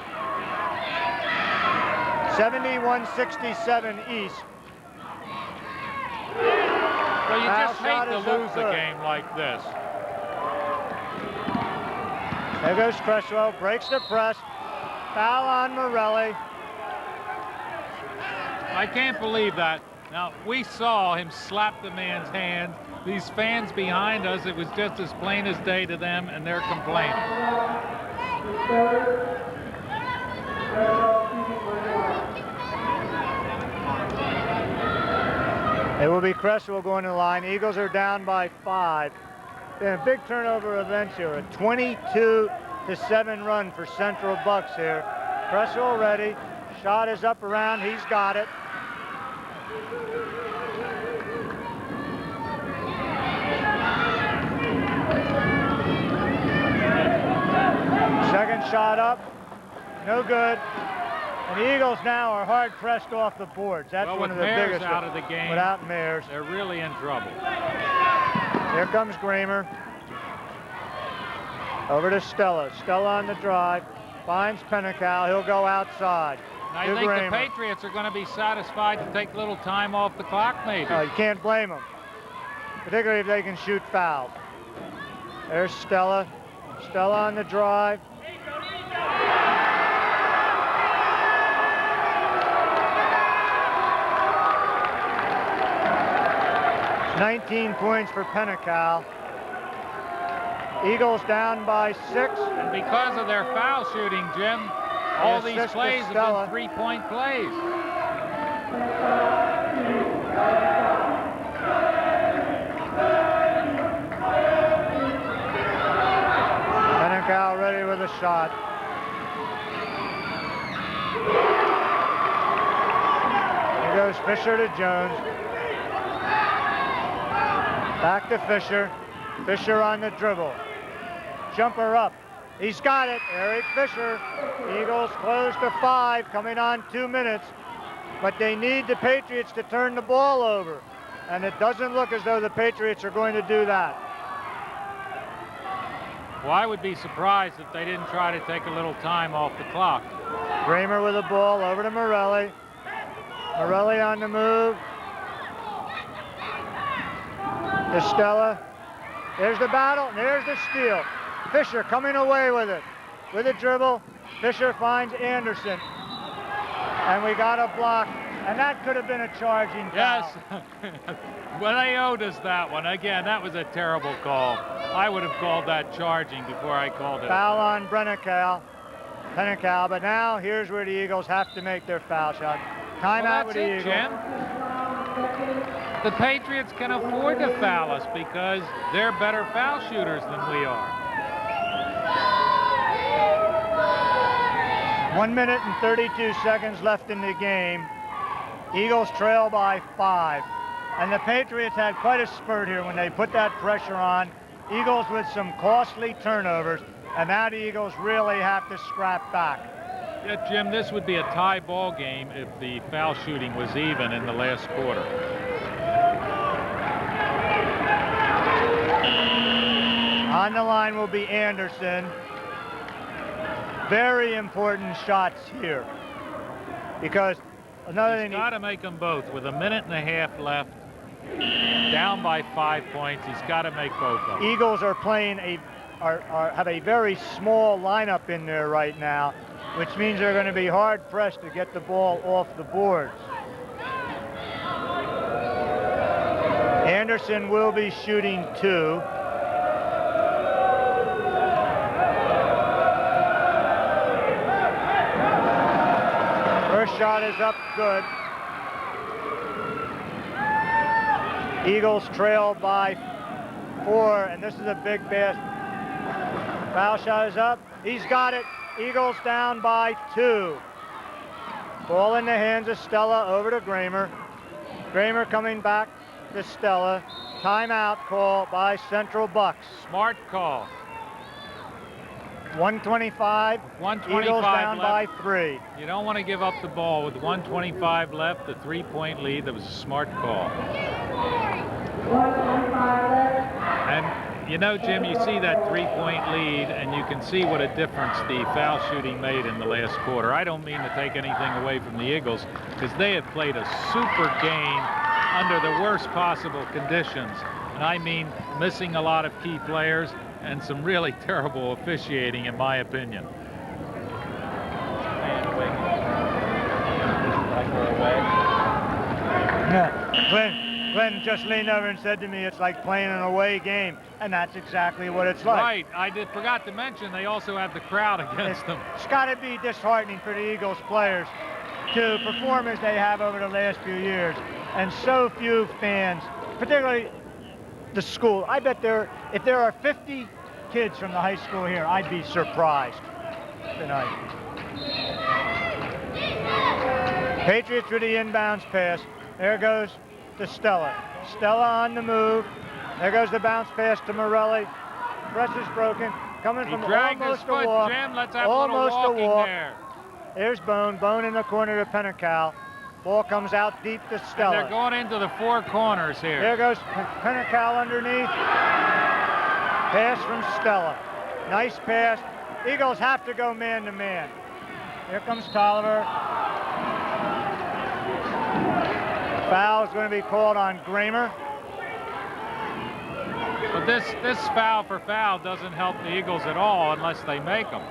71-67 East. Well, you Foul just shot hate to is up lose a good. game like this. There goes Cresswell, breaks the press. Foul on Morelli. I can't believe that. Now, we saw him slap the man's hand. These fans behind us, it was just as plain as day to them, and they're complaining. It will be Cresswell going to the line. Eagles are down by 5. Been a big turnover event here. A 22-7 run for Central Bucks here. Cresswell ready. Shot is up around. He's got it. Second shot up. No good. And the Eagles now are hard pressed off the boards. That's Well, one with of the Mears biggest. out of the game, without Mears. they're really in trouble. Here comes Gramer. Over to Stella. Stella on the drive. Finds Pennecal. He'll go outside. And I to think Gramer. the Patriots are going to be satisfied to take a little time off the clock, maybe. You can't blame them, particularly if they can shoot fouls. There's Stella. Stella on the drive. It's 19 points for Pennecal. Eagles down by 6. And because of their foul shooting, Jim, all these assist to plays have Stella. been 3-point plays. Pennecal ready with a shot. Here goes Fisher to Jones. Back to Fisher. Fisher on the dribble. Jumper up. He's got it. Eric Fisher. Eagles close to 5, coming on 2 minutes. But they need the Patriots to turn the ball over. And it doesn't look as though the Patriots are going to do that. Well, I would be surprised if they didn't try to take a little time off the clock. Kramer with the ball over to Morelli. Morelli on the move. Estella. There's the battle, and there's the steal. Fisher coming away with it. With a dribble, Fisher finds Anderson. And we got a block, and that could have been a charging foul. Yes. Well, they owed us that one. Again, that was a terrible call. I would have called that charging before I called it. Foul on Pennecal, but now here's where the Eagles have to make their foul shot. Timeout with the Eagles. Jim. The Patriots can afford to foul us because they're better foul shooters than we are. 1 minute and 32 seconds left in the game. Eagles trail by 5. And the Patriots had quite a spurt here when they put that pressure on. Eagles with some costly turnovers, and now the Eagles really have to scrap back. Yeah, Jim, this would be a tie ball game if the foul shooting was even in the last quarter. On the line will be Anderson. Very important shots here, because another thing, he's got to make them both with a minute and a half left, down by 5 points. He's got to make both of them. Eagles are playing have a very small lineup in there right now, which means they're going to be hard pressed to get the ball off the boards. Anderson will be shooting 2. First shot is up, good. Eagles trail by 4, and this is a big basket. Foul shot is up. He's got it. Eagles down by 2. Ball in the hands of Stella over to Kramer. Kramer coming back to Stella. Timeout call by Central Bucks. Smart call. 125. 125 Eagles down left. by 3. You don't want to give up the ball with 125 left, the 3-point lead. That was a smart call. And you know, Jim, you see that 3-point lead, and you can see what a difference the foul shooting made in the last quarter. I don't mean to take anything away from the Eagles, because they have played a super game under the worst possible conditions. And I mean missing a lot of key players and some really terrible officiating, in my opinion. Glenn just leaned over and said to me, it's like playing an away game, and that's exactly what it's like. Right. I forgot to mention they also have the crowd against them. It's got to be disheartening for the Eagles players to perform as they have over the last few years, and so few fans, particularly the school. I bet if there are 50 kids from the high school here, I'd be surprised tonight. Patriots with the inbounds pass. There goes to Stella. Stella on the move. There goes the bounce pass to Morelli. Press is broken. Coming from almost a walk. Jim, let's have almost a little walking there. There's Bone. Bone in the corner to Pennecal. Ball comes out deep to Stella. And they're going into the 4 corners here. There goes Pennecal underneath. Pass from Stella. Nice pass. Eagles have to go man to man. Here comes Tolliver. Foul is going to be called on Kramer. But this foul for foul doesn't help the Eagles at all unless they make them.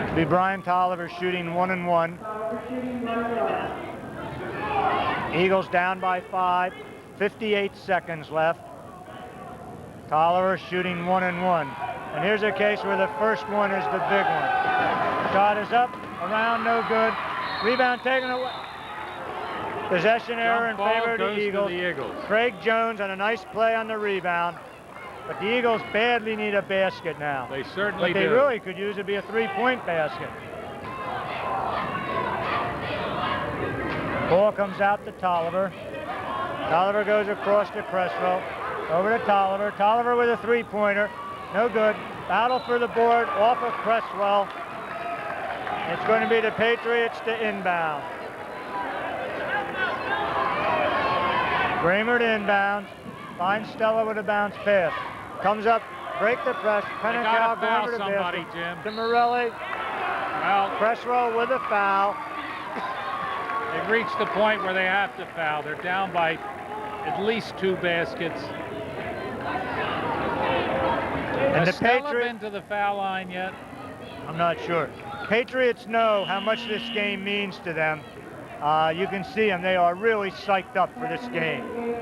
It'll be Brian Tolliver shooting 1-1. Eagles down by 5. 58 seconds left. Tolliver shooting 1-1. And here's a case where the first one is the big one. Shot is up, around, no good. Rebound taken away. Possession error in favor of the Eagles. Craig Jones on a nice play on the rebound. But the Eagles badly need a basket now. They certainly do. What they really could use would be a 3-point basket. Ball comes out to Tolliver. Tolliver goes across to Cresswell. Over to Tolliver. Tolliver with a 3-pointer. No good. Battle for the board off of Cresswell. It's going to be the Patriots to inbound. Kramer to inbound. Finds Stella with a bounce pass. Comes up, break the press. Pennecal going to the somebody, basket. Jim. To Morelli. Well, Press roll with a foul. they've reached the point where they have to foul. They're down by at least 2 baskets. And Has the Stella Patriots, been to the foul line yet? I'm not sure. Patriots know how much this game means to them. You can see them. They are really psyched up for this game.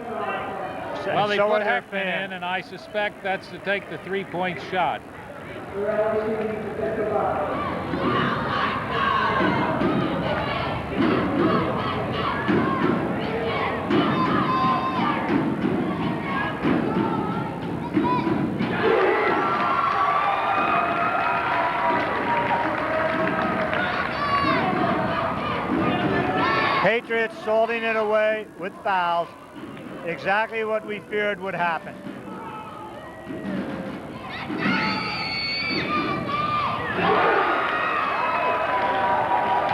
Well, they so put are their Heckman in, fans. and I suspect that's to take the 3-point shot. Patriots salting it away with fouls. Exactly what we feared would happen.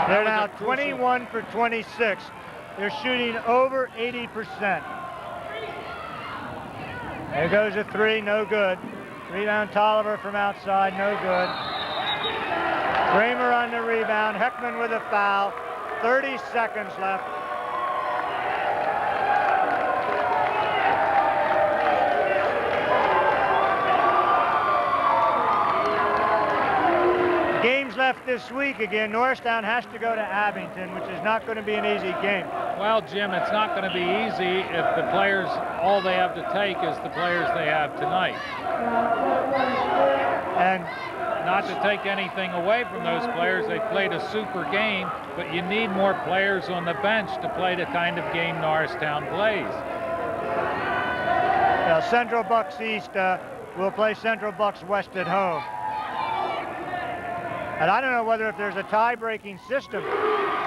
They're now 21 for 26. They're shooting over 80%. There goes a 3, no good. Rebound Tolliver from outside, no good. Kramer on the rebound. Heckman with a foul. 30 seconds left. Games left this week again. Norristown has to go to Abington, which is not going to be an easy game. Well, Jim, it's not going to be easy if the players, all they have to take is the players they have tonight. And not to take anything away from those players, they played a super game, but you need more players on the bench to play the kind of game Norristown plays. Central Bucks East will play Central Bucks West at home. And I don't know whether if there's a tie-breaking system.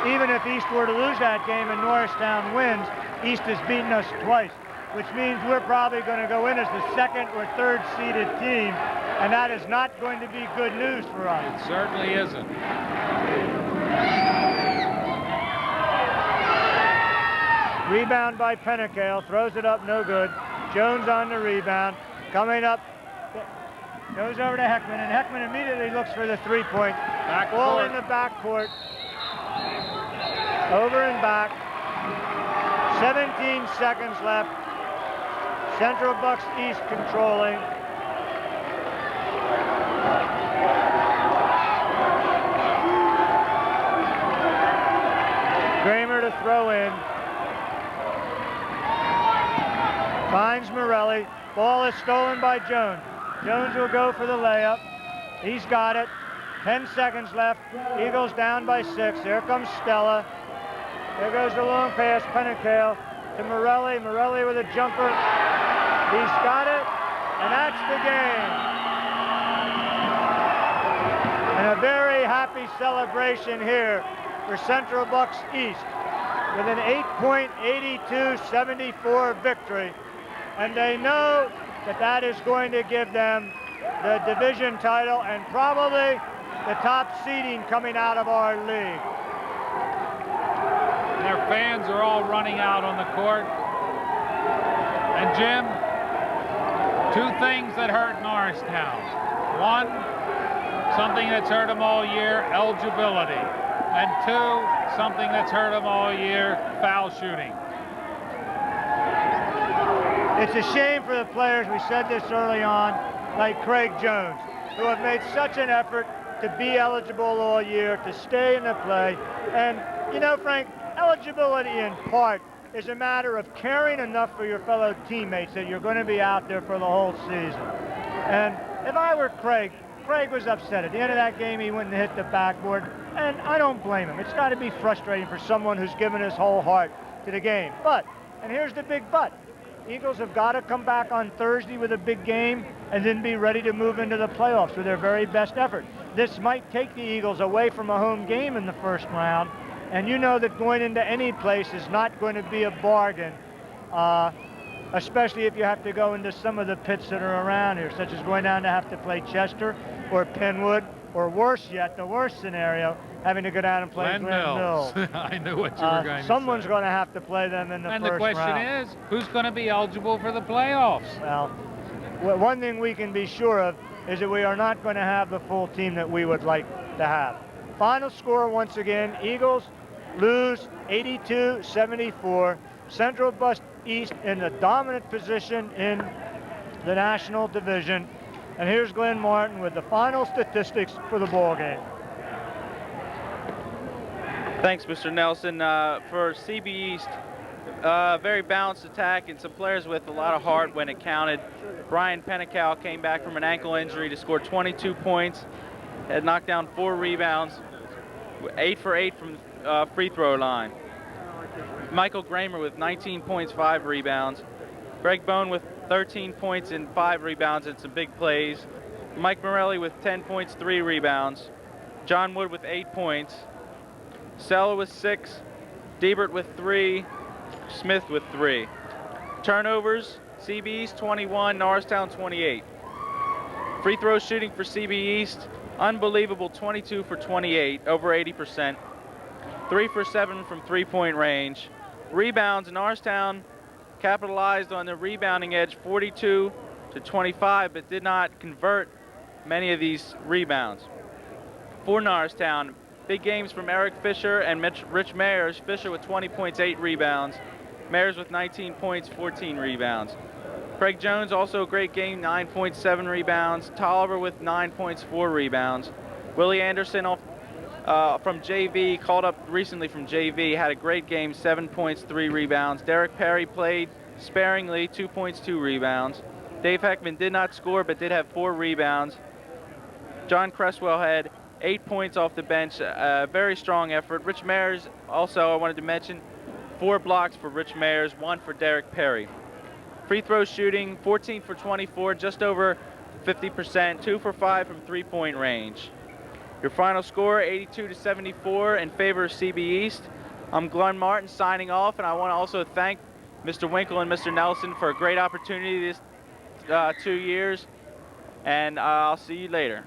Even if East were to lose that game and Norristown wins, East has beaten us twice, which means we're probably going to go in as the 2nd or 3rd seeded team, and that is not going to be good news for us. It certainly isn't. Rebound by Pennecal, throws it up, no good. Jones on the rebound, coming up, goes over to Heckman, and Heckman immediately looks for the 3-point. Ball in the backcourt. Over and back. 17 seconds left. Central Bucks East controlling. Kramer to throw in. Finds Morelli. Ball is stolen by Jones. Jones will go for the layup. He's got it. 10 seconds left. Eagles down by 6. There comes Stella. There goes the long pass. Pennecal to Morelli. Morelli with a jumper. He's got it, and that's the game. And a very happy celebration here for Central Bucks East with an 8-point, 82-74 victory. And they know that that is going to give them the division title and probably the top seeding coming out of our league. Their fans are all running out on the court. And Jim, 2 things that hurt Norristown. 1, something that's hurt them all year, eligibility. And 2, something that's hurt them all year, foul shooting. It's a shame for the players, we said this early on, like Craig Jones, who have made such an effort to be eligible all year, to stay in the play. And, you know, Frank, eligibility in part is a matter of caring enough for your fellow teammates that you're going to be out there for the whole season. And if I were Craig was upset. At the end of that game, he went and hit the backboard, and I don't blame him. It's got to be frustrating for someone who's given his whole heart to the game. But, and here's the big but, Eagles have got to come back on Thursday with a big game and then be ready to move into the playoffs with their very best effort. This might take the Eagles away from a home game in the first round, and you know that going into any place is not going to be a bargain, especially if you have to go into some of the pits that are around here, such as going down to have to play Chester or Penwood, or worse yet, the worst scenario, having to go down and play Glen Mills. I knew what you were going to say. Someone's going to have to play them in the first round. And the question is, who's going to be eligible for the playoffs? Well, one thing we can be sure of is that we are not going to have the full team that we would like to have. Final score once again, Eagles lose 82-74. Central Bucks East in the dominant position in the National Division. And here's Glenn Martin with the final statistics for the ball game. Thanks, Mr. Nelson. For CB East, very balanced attack and some players with a lot of heart when it counted. Brian Pennicow came back from an ankle injury to score 22 points, had knocked down 4 rebounds, 8 for 8 from free throw line. Michael Gramer with 19 points, 5 rebounds. Greg Bone with 13 points and 5 rebounds and some big plays. Mike Morelli with 10 points, 3 rebounds. John Wood with 8 points. Sella with 6. Steibert with 3. Smith with 3. Turnovers, CB East 21, Norristown 28. Free throw shooting for CB East, unbelievable 22 for 28, over 80%. 3 for 7 from three-point range. Rebounds, Norristown capitalized on the rebounding edge 42 to 25, but did not convert many of these rebounds. For Norristown, big games from Eric Fisher and Rich Mayers. Fisher with 20 points, 8 rebounds. Mayers with 19 points, 14 rebounds. Craig Jones, also a great game, 9 points, 7 rebounds. Tolliver with 9 points, 4 rebounds. Willie Anderson from JV, called up recently from JV, had a great game, 7 points, 3 rebounds. Derrick Perry played sparingly, 2 points, 2 rebounds. Dave Heckman did not score, but did have 4 rebounds. John Cresswell had 8 points off the bench, a very strong effort. Rich Mayers, also I wanted to mention, 4 blocks for Rich Mayers, 1 for Derrick Perry. Free throw shooting, 14 for 24, just over 50%, 2 for 5 from three-point range. Your final score, 82-74 in favor of CB East. I'm Glenn Martin signing off, and I want to also thank Mr. Winkle and Mr. Nelson for a great opportunity this 2 years, and I'll see you later.